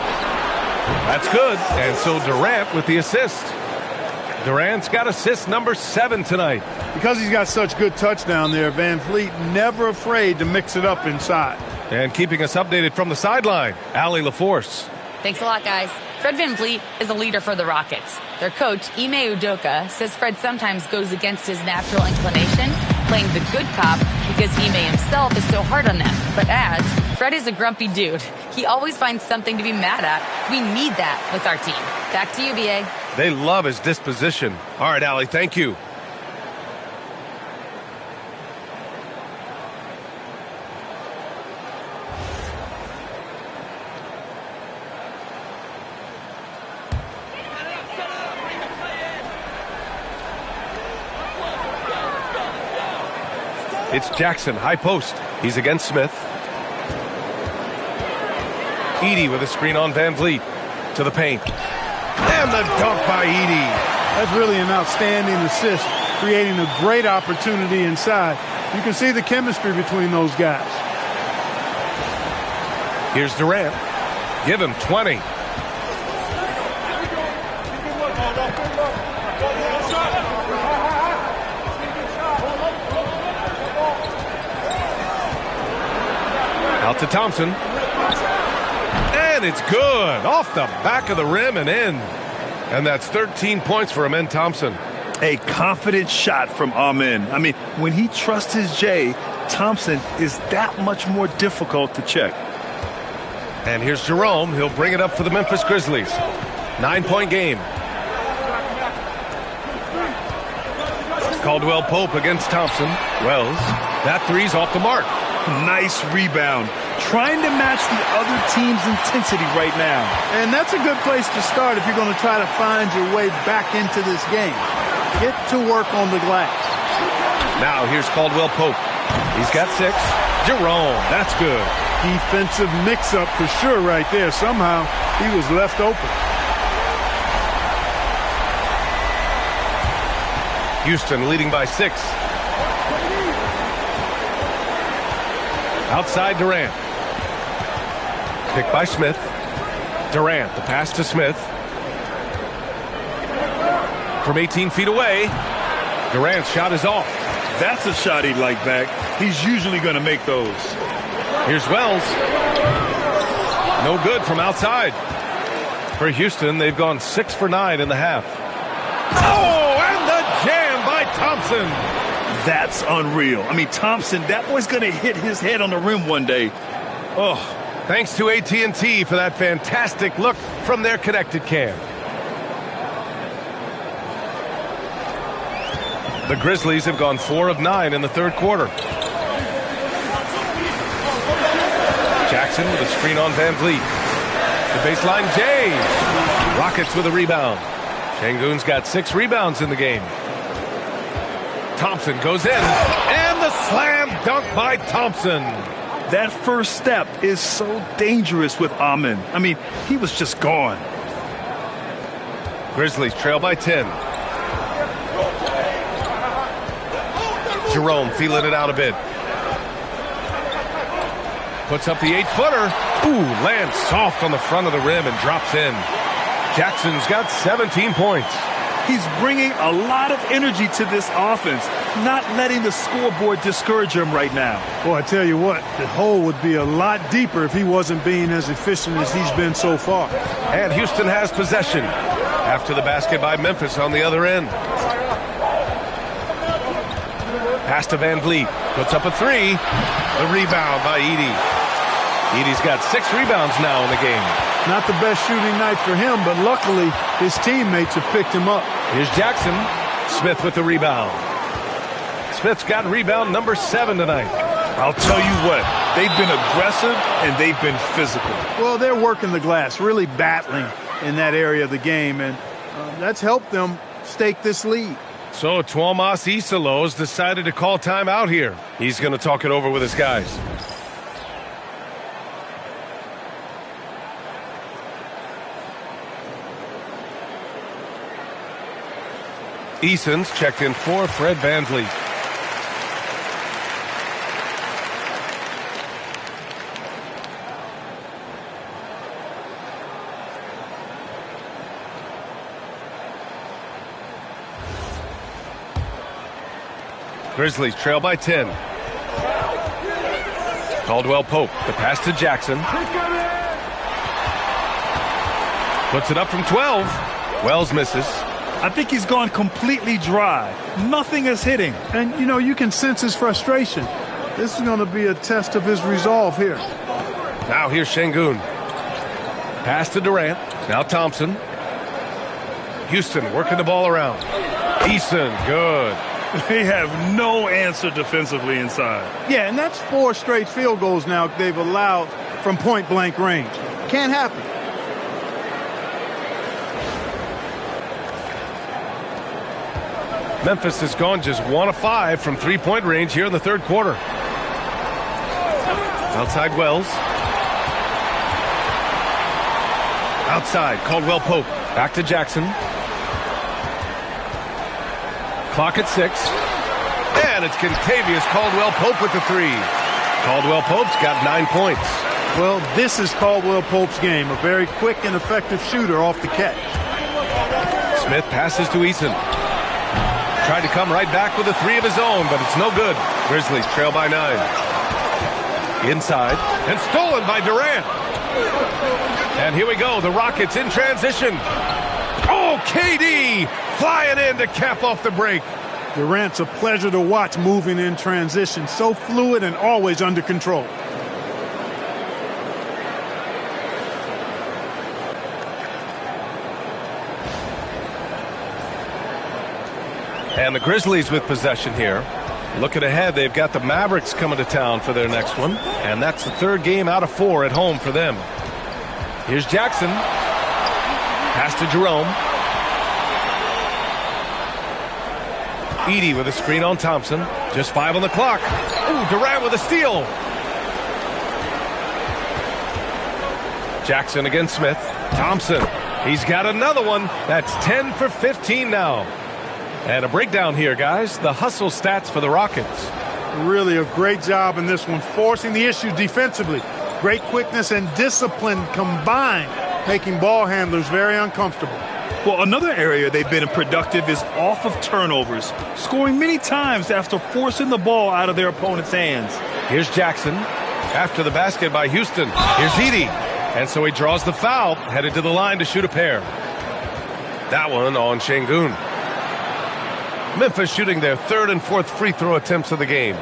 That's good. And so Durant with the assist. Durant's got assist number 7 tonight. Because he's got such good touch down there, Van Vliet never afraid to mix it up inside. And keeping us updated from the sideline, Allie LaForce. Thanks a lot, guys. Fred Van Vliet is a leader for the Rockets. Their coach, Ime Udoka, says Fred sometimes goes against his natural inclination, playing the good cop because Ime himself is so hard on them. But adds, Fred is a grumpy dude. He always finds something to be mad at. We need that with our team. Back to you, B.A. They love his disposition. All right, Allie, thank you. It's Jackson, high post. He's against Smith. Edey with a screen on Van Vliet. To the paint. And the dunk by Edey. That's really an outstanding assist, creating a great opportunity inside. You can see the chemistry between those guys. Here's Durant. Give him 20. Out to Thompson. And it's good. Off the back of the rim and in. And that's 13 points for Amen Thompson. A confident shot from Amen. I mean, when he trusts his J, Thompson is that much more difficult to check. And here's Jerome. He'll bring it up for the Memphis Grizzlies. 9-point game. Caldwell Pope against Thompson. Wells. That three's off the mark. Nice rebound. Trying to match the other team's intensity right now. And that's a good place to start if you're going to try to find your way back into this game. Get to work on the glass. Now here's Caldwell Pope. He's got 6. Jerome, that's good. Defensive mix-up for sure right there. Somehow he was left open. Houston leading by 6. Outside Durant. Picked by Smith. Durant, the pass to Smith. From 18 feet away. Durant's shot is off. That's a shot he'd like back. He's usually going to make those. Here's Wells. No good from outside. For Houston, they've gone 6 for 9 in the half. Oh, and the jam by Thompson. That's unreal. I mean, Thompson, that boy's going to hit his head on the rim one day. Oh. Thanks to AT&T for that fantastic look from their connected cam. The Grizzlies have gone 4 of 9 in the third quarter. Jackson with a screen on Van Vliet. The baseline, James. Rockets with a rebound. Şengün's got 6 rebounds in the game. Thompson goes in, and the slam dunk by Thompson. That first step is so dangerous with Amin. I mean, he was just gone. Grizzlies trail by 10. Jerome feeling it out a bit. Puts up the 8-footer. Ooh, lands soft on the front of the rim and drops in. Jackson's got 17 points. He's bringing a lot of energy to this offense, not letting the scoreboard discourage him right now. Well, I tell you what, the hole would be a lot deeper if he wasn't being as efficient as he's been so far. And Houston has possession after the basket by Memphis on the other end. Pass to Van Vliet. Puts up a 3. The rebound by Edey. Edey's got 6 rebounds now in the game. Not the best shooting night for him, but luckily his teammates have picked him up. Here's Jackson. Smith with the rebound. Smith's got rebound number 7 tonight. I'll tell you what, they've been aggressive and they've been physical. Well, they're working the glass, really battling in that area of the game, and that's helped them stake this lead. So Tuomas Isalos decided to call timeout here. He's going to talk it over with his guys. Eason's checked in for Fred Van Vliet. Grizzlies trail by 10. Caldwell Pope, the pass to Jackson. Puts it up from 12. Wells misses. I think he's gone completely dry. Nothing is hitting. And, you know, you can sense his frustration. This is going to be a test of his resolve here. Now here's Şengün. Pass to Durant. Now Thompson. Houston working the ball around. Eason, good. They have no answer defensively inside. Yeah, and that's 4 straight field goals now they've allowed from point-blank range. Can't happen. Memphis has gone just 1 of 5 from three-point range here in the third quarter. Outside Wells. Outside, Caldwell Pope. Back to Jackson. Clock at 6. And it's Kentavious Caldwell Pope with the 3. Caldwell Pope's got 9 points. Well, this is Caldwell Pope's game. A very quick and effective shooter off the catch. Smith passes to Eason. Tried to come right back with a 3 of his own, but it's no good. Grizzlies trail by 9. Inside, and stolen by Durant. And here we go, the Rockets in transition. Oh, KD flying in to cap off the break. Durant's a pleasure to watch moving in transition. So fluid and always under control. And the Grizzlies with possession here. Looking ahead, they've got the Mavericks coming to town for their next one. And that's the 3rd game out of 4 at home for them. Here's Jackson. Pass to Jerome. Edey with a screen on Thompson. Just 5 on the clock. Ooh, Durant with a steal. Jackson against Smith. Thompson. He's got another one. That's 10 for 15 now. And a breakdown here, guys. The hustle stats for the Rockets. Really a great job in this one, forcing the issue defensively. Great quickness and discipline combined, making ball handlers very uncomfortable. Well, another area they've been productive is off of turnovers, scoring many times after forcing the ball out of their opponent's hands. Here's Jackson. after the basket by Houston. Here's Edey. And so he draws the foul, headed to the line to shoot a pair. That one on Şengün. Memphis shooting their third and fourth free throw attempts of the game.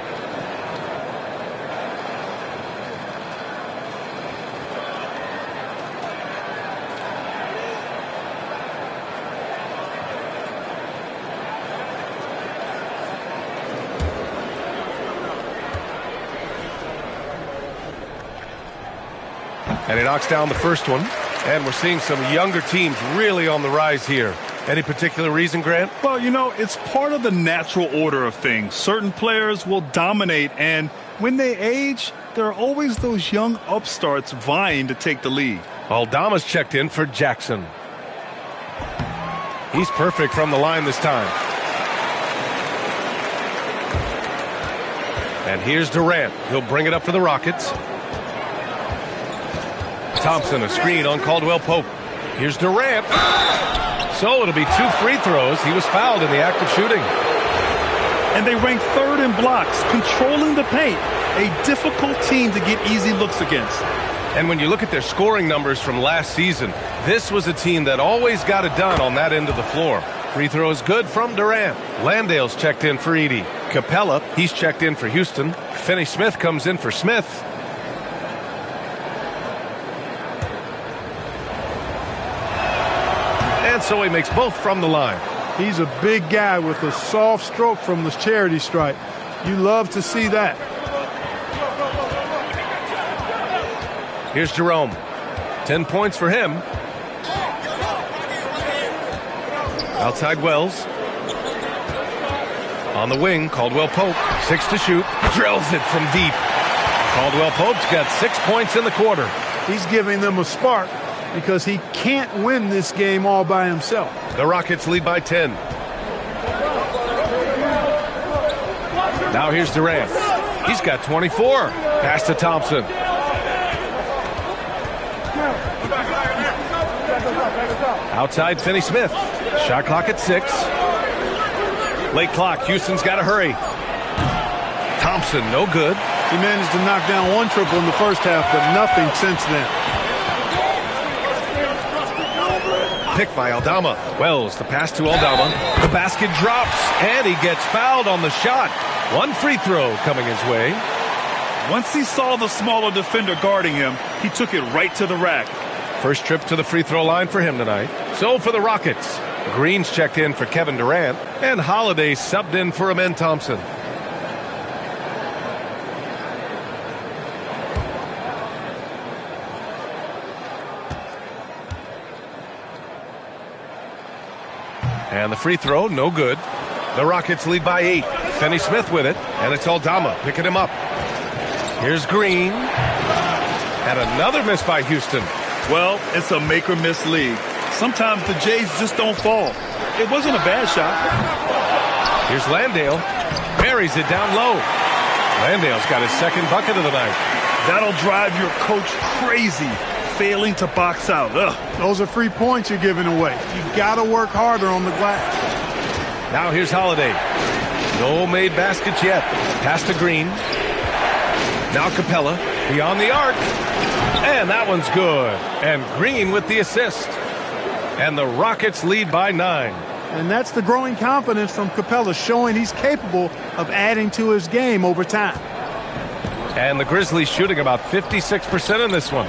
And he knocks down the first one. And we're seeing some younger teams really on the rise here. Any particular reason, Grant? Well, you know, it's part of the natural order of things. Certain players will dominate, and when they age, there are always those young upstarts vying to take the lead. Aldama's checked in for Jackson. He's perfect from the line this time. And here's Durant. He'll bring it up for the Rockets. Thompson, a screen on Caldwell Pope. Here's Durant. So it'll be 2 free throws. He was fouled in the act of shooting. And they rank third in blocks, controlling the paint. A difficult team to get easy looks against. And when you look at their scoring numbers from last season, this was a team that always got it done on that end of the floor. Free throw is good from Durant. Landale's checked in for Edey. Capella, he's checked in for Houston. Finney-Smith comes in for Smith. And so he makes both from the line. He's a big guy with a soft stroke from the charity stripe. You love to see that. Here's Jerome. 10 points for him. Outside Wells. On the wing, Caldwell Pope. 6 to shoot. Drills it from deep. Caldwell Pope's got 6 points in the quarter. He's giving them a spark because he can't win this game all by himself. The Rockets lead by 10. Now here's Durant. He's got 24. Pass to Thompson. Outside Finney-Smith. Shot clock at 6. Late clock. Houston's got to hurry. Thompson, no good. He managed to knock down 1 triple in the first half, but nothing since then. Pick by Aldama. Wells, the pass to Aldama. The basket drops, and he gets fouled on the shot. 1 free throw coming his way. Once he saw the smaller defender guarding him, he took it right to the rack. First trip to the free throw line for him tonight. So for the Rockets, Green's checked in for Kevin Durant, and Holiday subbed in for Amen Thompson. And the free throw, no good. The Rockets lead by 8. Finney-Smith with it, and it's Aldama picking him up. Here's Green. And another miss by Houston. Well, it's a make-or-miss league. Sometimes the Jays just don't fall. It wasn't a bad shot. Here's Landale. Buries it down low. Landale's got his second bucket of the night. That'll drive your coach crazy, failing to box out. Ugh. Those are free points you're giving away. You got to work harder on the glass. Now here's Holiday. No made baskets yet. Pass to Green. Now Capella beyond the arc. And that one's good. And Green with the assist. And the Rockets lead by 9. And that's the growing confidence from Capella, showing he's capable of adding to his game over time. And the Grizzlies shooting about 56% in this one.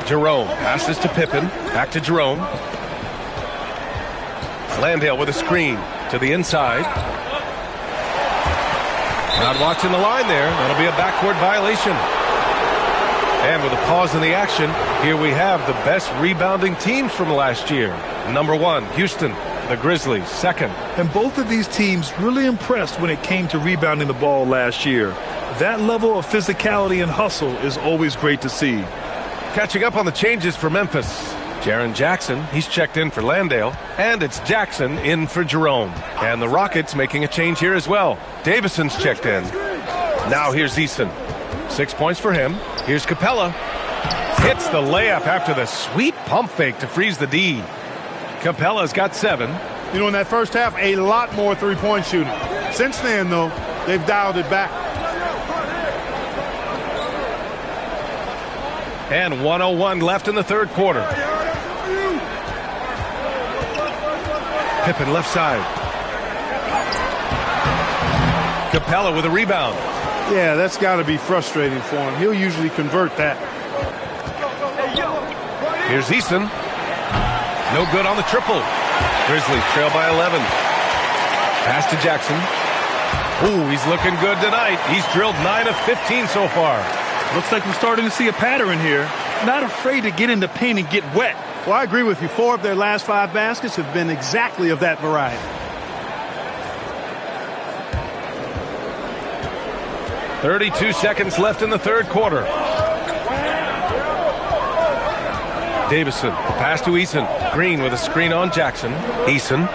Jerome passes to Pippen. Back to Jerome. Landale with a screen to the inside. Not watching the line there. That'll be a backcourt violation. And with a pause in the action, here we have the best rebounding teams from last year. Number 1, Houston, the Grizzlies, 2nd. And both of these teams really impressed when it came to rebounding the ball last year. That level of physicality and hustle is always great to see. Catching up on the changes for Memphis. Jaren Jackson, he's checked in for Landale. And it's Jackson in for Jerome. And the Rockets making a change here as well. Davison's checked in. Now here's Eason. 6 points for him. Here's Capella. Hits the layup after the sweet pump fake to freeze the D. Capella's got 7. You know, in that first half, a lot more three-point shooting. Since then, though, they've dialed it back. And 1:01 left in the third quarter. Pippen left side. Capella with a rebound. Yeah, that's got to be frustrating for him. He'll usually convert that. Here's Eason. No good on the triple. Grizzlies trail by 11. Pass to Jackson. Ooh, he's looking good tonight. He's drilled 9 of 15 so far. Looks like we're starting to see a pattern here. Not afraid to get in the paint and get wet. Well, I agree with you. 4 of their last 5 baskets have been exactly of that variety. .32 seconds left in the third quarter. Davison, the pass to Eason. Green with a screen on Jackson. Eason.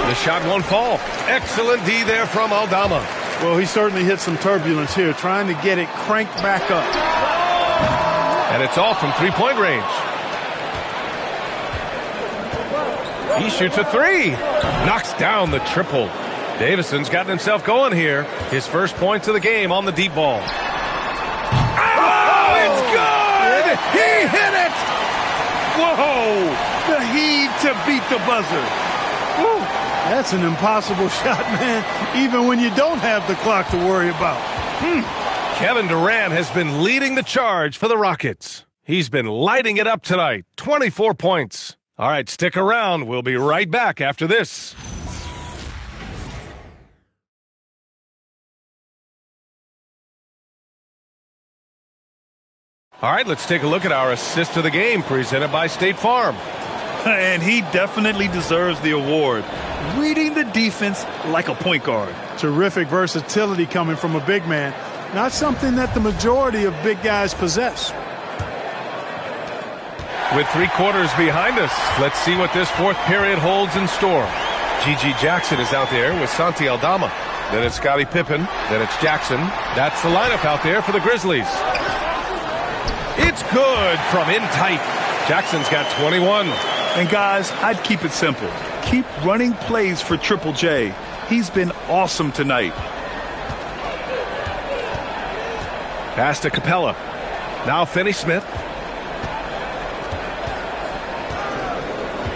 The shot won't fall. Excellent D there from Aldama. Well, he certainly hit some turbulence here, trying to get it cranked back up. And it's all from three-point range. He shoots a 3. Knocks down the triple. Davison's gotten himself going here. His first points of the game on the deep ball. Oh, it's good! Yeah. He hit it! Whoa! The heave to beat the buzzer. Woo. That's an impossible shot, man, even when you don't have the clock to worry about. Kevin Durant has been leading the charge for the Rockets. He's been lighting it up tonight. 24 points. All right, stick around. We'll be right back after this. All right, let's take a look at our assist of the game presented by State Farm. And he definitely deserves the award. Reading the defense like a point guard. Terrific versatility coming from a big man. Not something that the majority of big guys possess. With 3 quarters behind us, let's see what this fourth period holds in store. G.G. Jackson is out there with Santi Aldama. Then it's Scottie Pippen. Then it's Jackson. That's the lineup out there for the Grizzlies. It's good from in tight. Jackson's got 21. And guys, I'd keep it simple. Keep running plays for Triple J. He's been awesome tonight. Pass to Capella. Now Finney-Smith.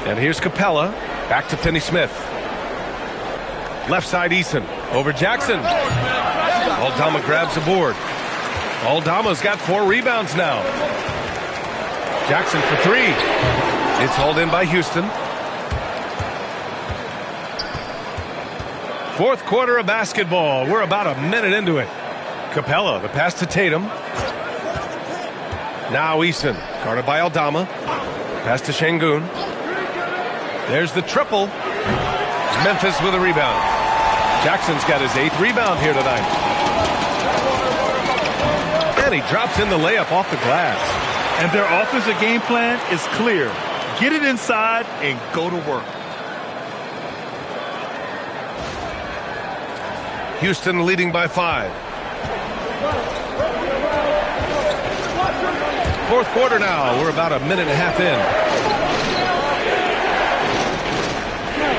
And here's Capella. Back to Finney-Smith. Left side Eason. Over Jackson. Aldama grabs the board. Aldama's got 4 rebounds now. Jackson for 3. It's hauled in by Houston. Fourth quarter of basketball. We're about a minute into it. Capella, the pass to Tatum. Now Eason, guarded by Aldama. Pass to Şengün. There's the triple. Memphis with a rebound. Jackson's got his 8th rebound here tonight. And he drops in the layup off the glass. And their offensive game plan is clear. Get it inside and go to work. Houston leading by 5. Fourth quarter now. We're about a minute and a half in.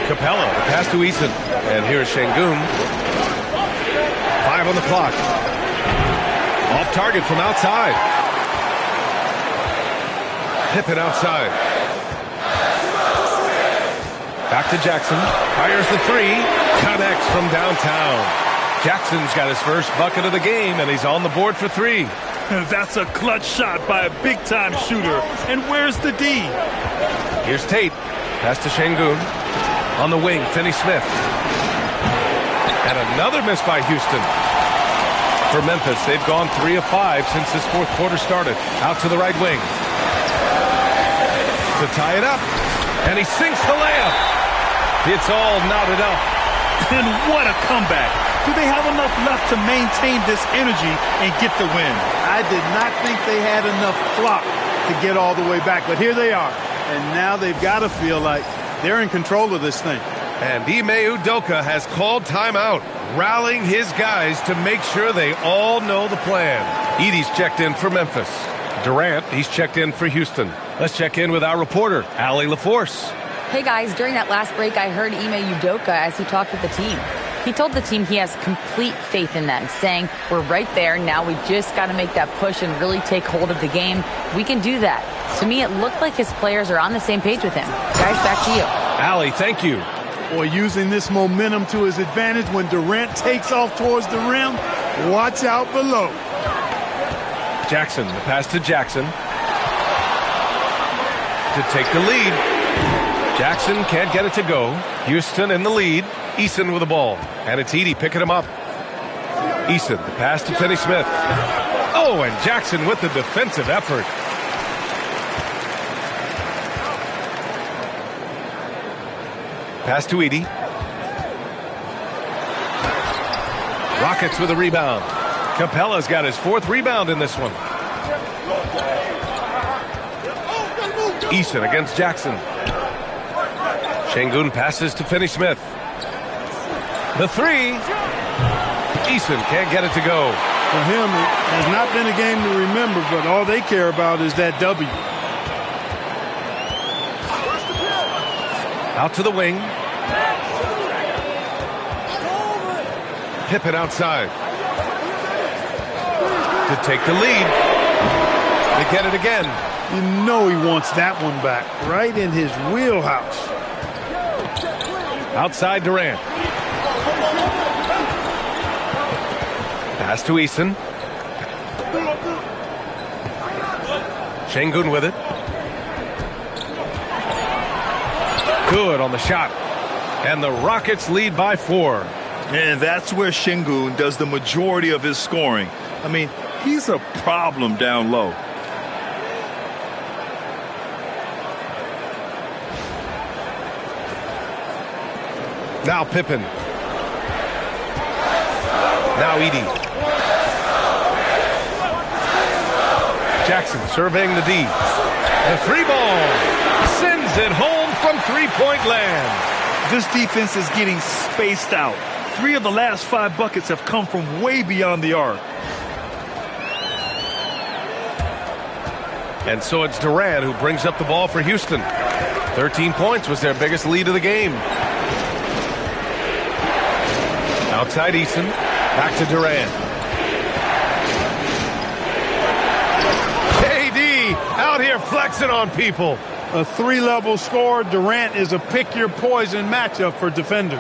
Capella, the pass to Eason. And here's Şengün. 5 on the clock. Off target from outside. Pippen outside. Back to Jackson. Fires the 3. Connects from downtown. Jackson's got his first bucket of the game, and he's on the board for 3. That's a clutch shot by a big-time shooter. And where's the D? Here's Tate. Pass to Şengün. On the wing, Finney-Smith. And another miss by Houston. For Memphis, they've gone 3 of 5 since this fourth quarter started. Out to the right wing. To tie it up. And he sinks the layup. It's all knotted up. And what a comeback. Do they have enough left to maintain this energy and get the win? I did not think they had enough clock to get all the way back, but here they are. And now they've got to feel like they're in control of this thing. And Ime Udoka has called timeout, rallying his guys to make sure they all know the plan. Edey's checked in for Memphis. Durant, he's checked in for Houston. Let's check in with our reporter, Allie LaForce. Hey guys, during that last break, I heard Ime Udoka as he talked with the team. He told the team he has complete faith in them, saying, "We're right there. Now we just got to make that push and really take hold of the game. We can do that." To me, it looked like his players are on the same page with him. Guys, back to you. Allie, thank you. Boy, using this momentum to his advantage when Durant takes off towards the rim, watch out below. Jackson, the pass to Jackson to take the lead. Jackson can't get it to go. Houston in the lead. Eason with the ball. And it's Edey picking him up. Eason, the pass to Finney-Smith. Oh, and Jackson with the defensive effort. Pass to Edey. Rockets with a rebound. Capella's got his 4th rebound in this one. Eason against Jackson. Şengün passes to Finney-Smith. The 3. Eason can't get it to go. For him, it has not been a game to remember, but all they care about is that W. Out to the wing. Pippen outside. To take the lead. They get it again. You know he wants that one back, right in his wheelhouse. Outside Durant. Pass to Eason. Şengün with it. Good on the shot. And the Rockets lead by 4. And that's where Şengün does the majority of his scoring. I mean, he's a problem down low. Now Pippen. Now Edey. Jackson surveying the D. The 3 ball. Sends it home from 3-point land. This defense is getting spaced out. 3 of the last 5 buckets have come from way beyond the arc. And so it's Durant who brings up the ball for Houston. 13 points was their biggest lead of the game. Outside Eason. Back to Durant. KD out here flexing on people. A 3-level score. Durant is a pick-your-poison matchup for defenders.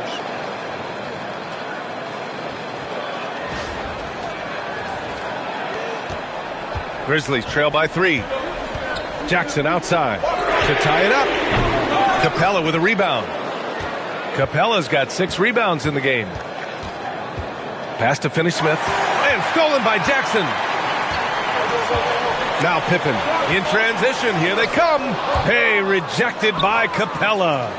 Grizzlies trail by 3. Jackson outside to tie it up. Capella with a rebound. Capella's got 6 rebounds in the game. Pass to Finney-Smith. And stolen by Jackson. Now Pippen in transition. Here they come. Hey, rejected by Capella.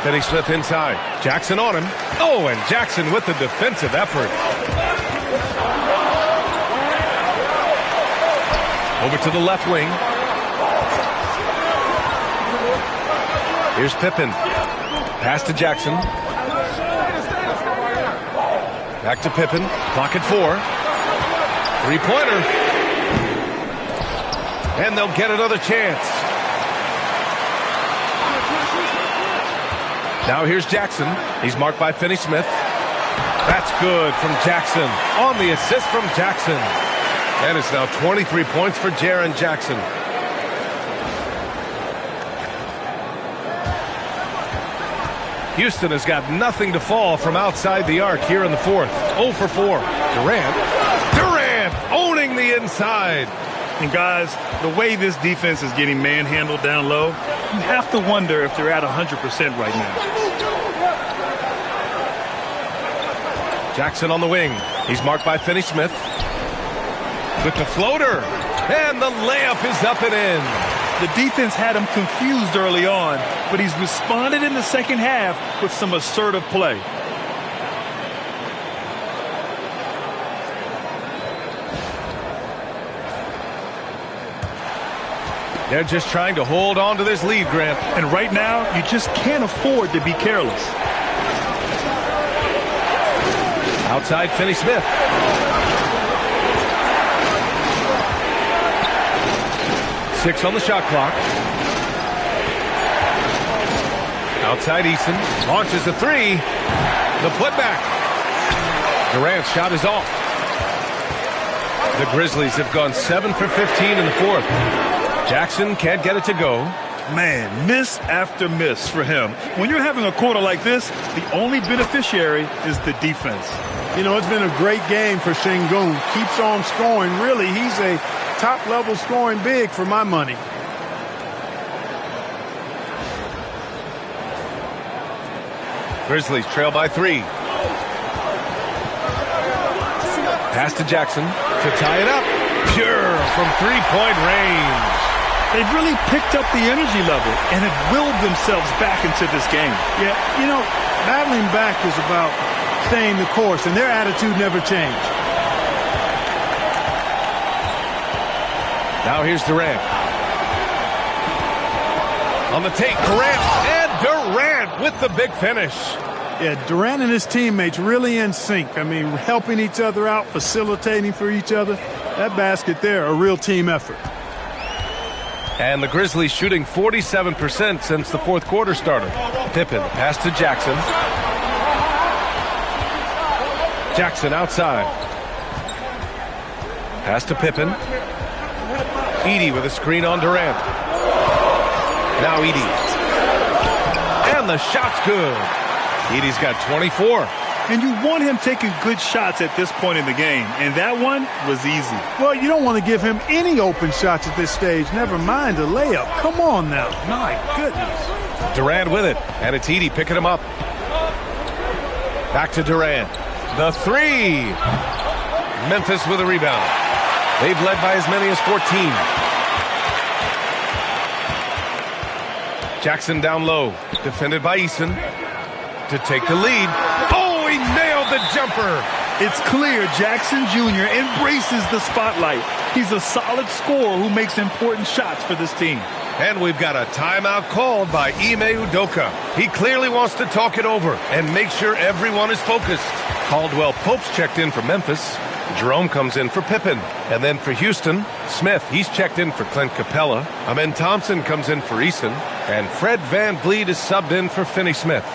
Finney-Smith inside. Jackson on him. Oh, and Jackson with the defensive effort. Over to the left wing. Here's Pippen. Pass to Jackson. Back to Pippen. Clock at 4. 3-pointer. And they'll get another chance. Now here's Jackson. He's marked by Finney-Smith. That's good from Jackson. On the assist from Jackson. And it's now 23 points for Jaren Jackson. Houston has got nothing to fall from outside the arc here in the 4th. 0 for 4. Durant owning the inside. And guys, the way this defense is getting manhandled down low, you have to wonder if they're at 100% right now. Jackson on the wing. He's marked by Finney-Smith. With the floater. And the layup is up and in. The defense had him confused early on, but he's responded in the second half with some assertive play. They're just trying to hold on to this lead, Grant. And right now, you just can't afford to be careless. Outside Finney-Smith. Six on the shot clock. Outside Eason. Launches the three. The putback. Durant's shot is off. The Grizzlies have gone 7 for 15 in the fourth. Jackson can't get it to go. Man, miss after miss for him. When you're having a quarter like this, the only beneficiary is the defense. You know, it's been a great game for Şengün. Keeps on scoring. Really, he's a top-level scoring big for my money. Grizzlies trail by 3. Pass to Jackson to tie it up. Pure from three-point range. They've really picked up the energy level and have willed themselves back into this game. Yeah, you know, battling back is about staying the course, and their attitude never changed. Now here's Durant. On the take, Durant with the big finish. Yeah, Durant and his teammates really in sync. I mean, helping each other out, facilitating for each other. That basket there, a real team effort. And the Grizzlies shooting 47% since the fourth quarter started. Pippen, pass to Jackson. Jackson outside. Pass to Pippen. Edey with a screen on Durant. Now Edey. And the shot's good. Edey's got 24. And you want him taking good shots at this point in the game, and that one was easy. Well, you don't want to give him any open shots at this stage, never mind a layup. Come on now. My goodness. Durant with it, and it's Edey picking him up. Back to Durant. The three. Memphis with a rebound. They've led by as many as 14. Jackson down low, defended by Eason to take the lead. Oh, he nailed the jumper. It's clear Jackson Jr. embraces the spotlight. He's a solid scorer who makes important shots for this team. And we've got a timeout called by Ime Udoka. He clearly wants to talk it over and make sure everyone is focused. Caldwell Pope's checked in for Memphis. Jerome comes in for Pippen. And then for Houston, Smith, he's checked in for Clint Capella. Amen Thompson comes in for Eason. And Fred VanVleet is subbed in for Finney Smith.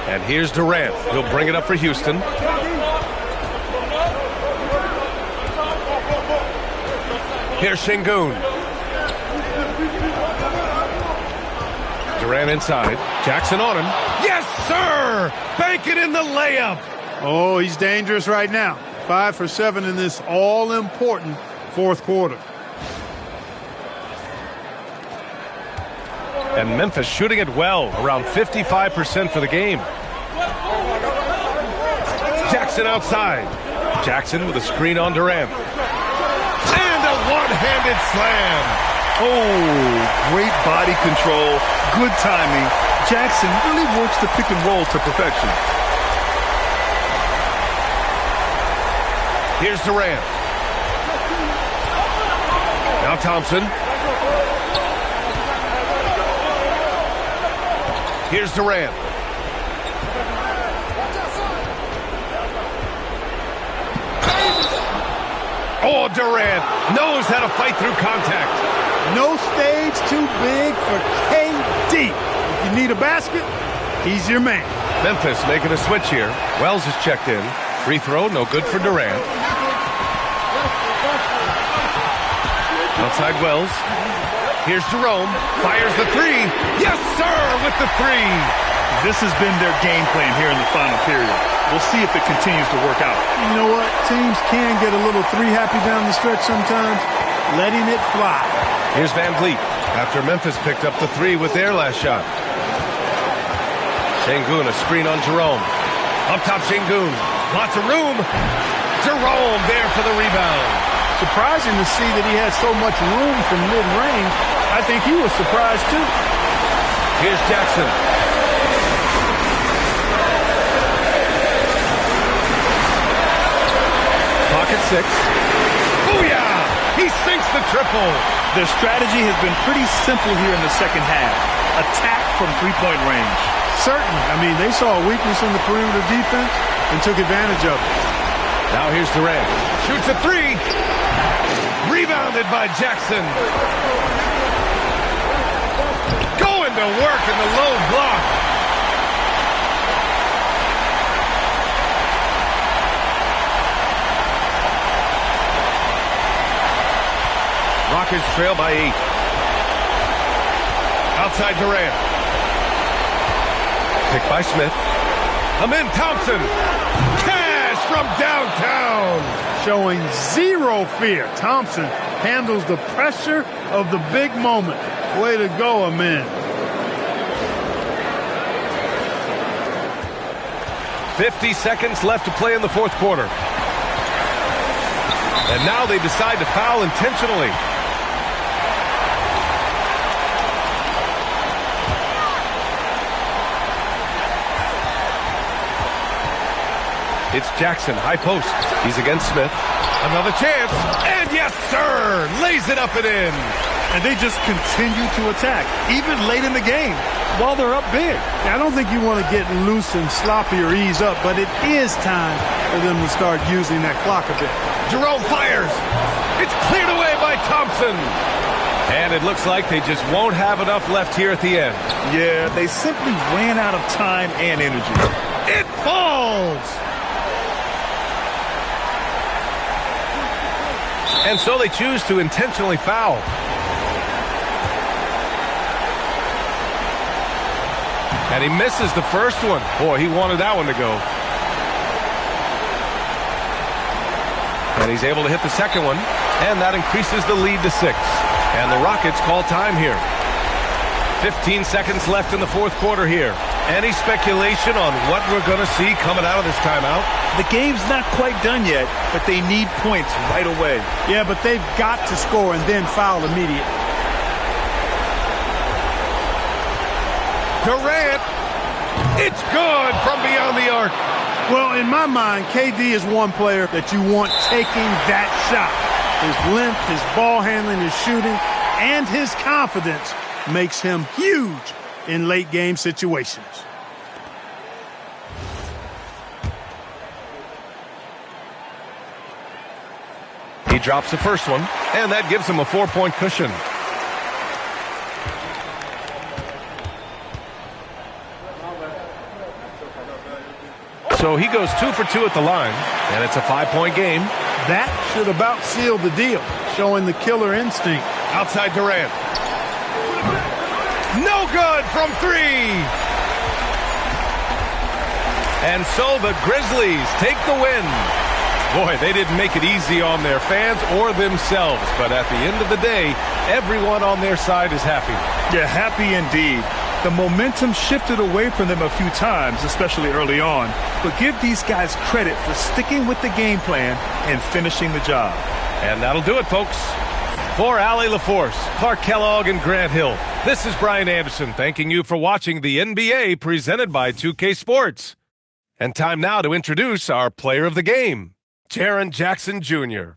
And here's Durant. He'll bring it up for Houston. Here's Şengün. Durant inside. Jackson on him. Yes, sir! Bank it in the layup. Oh, he's dangerous right now. 5 for 7 in this all-important fourth quarter. And Memphis shooting it well, around 55% for the game. Jackson outside. Jackson with a screen on Durant. And a one-handed slam. Oh, great body control, good timing. Jackson really works the pick and roll to perfection. Here's Durant. Now Thompson. Here's Durant. Oh, Durant knows how to fight through contact. No stage too big for KD. If you need a basket, he's your man. Memphis making a switch here. Wells is checked in. Free throw, no good for Durant. Outside Wells. Here's Jerome. Fires the three. Yes, sir, with the three. This has been their game plan here in the final period. We'll see if it continues to work out. You know what? Teams can get a little three-happy down the stretch sometimes. Letting it fly. Here's VanVleet after Memphis picked up the three with their last shot. Şengün, a screen on Jerome. Up top, Şengün. Lots of room. Jerome there for the rebound. Surprising to see that he had so much room from mid-range. I think he was surprised, too. Here's Jackson. Pocket 6. Booyah! He sinks the triple. Their strategy has been pretty simple here in the second half. Attack from three-point range. Certainly. I mean, they saw a weakness in the perimeter defense and took advantage of it. Now here's Durant. Shoots a three. Rebounded by Jackson. Going to work in the low block. Rockets trail by 8. Outside Durant. Picked by Smith. Amin Thompson. Cash from downtown. Showing zero fear. Thompson handles the pressure of the big moment. Way to go, Amin. 50 seconds left to play in the fourth quarter. And now they decide to foul intentionally. It's Jackson, high post. He's against Smith. Another chance. And yes, sir! Lays it up and in. And they just continue to attack, even late in the game, while they're up big. I don't think you want to get loose and sloppy or ease up, but it is time for them to start using that clock a bit. Jerome fires. It's cleared away by Thompson. And it looks like they just won't have enough left here at the end. Yeah, they simply ran out of time and energy. It falls! And so they choose to intentionally foul. And he misses the first one. Boy, he wanted that one to go. And he's able to hit the second one. And that increases the lead to 6. And the Rockets call time here. 15 seconds left in the fourth quarter here. Any speculation on what we're going to see coming out of this timeout? The game's not quite done yet, but they need points right away. Yeah, but they've got to score and then foul immediately. Durant. It's good from beyond the arc. Well, in my mind, KD is one player that you want taking that shot. His length, his ball handling, his shooting, and his confidence makes him huge in late game situations. He drops the first one, and that gives him a 4-point cushion. So he goes 2 for 2 at the line, and it's a 5-point game. That should about seal the deal, showing the killer instinct. Outside Durant. No good from 3. And so the Grizzlies take the win. Boy, they didn't make it easy on their fans or themselves, but at the end of the day, everyone on their side is happy. Yeah, happy indeed. The momentum shifted away from them a few times, especially early on, but give these guys credit for sticking with the game plan and finishing the job. And that'll do it, folks. For Allie LaForce, Clark Kellogg, and Grant Hill, this is Brian Anderson thanking you for watching the NBA presented by 2K Sports. And time now to introduce our player of the game, Jaren Jackson Jr.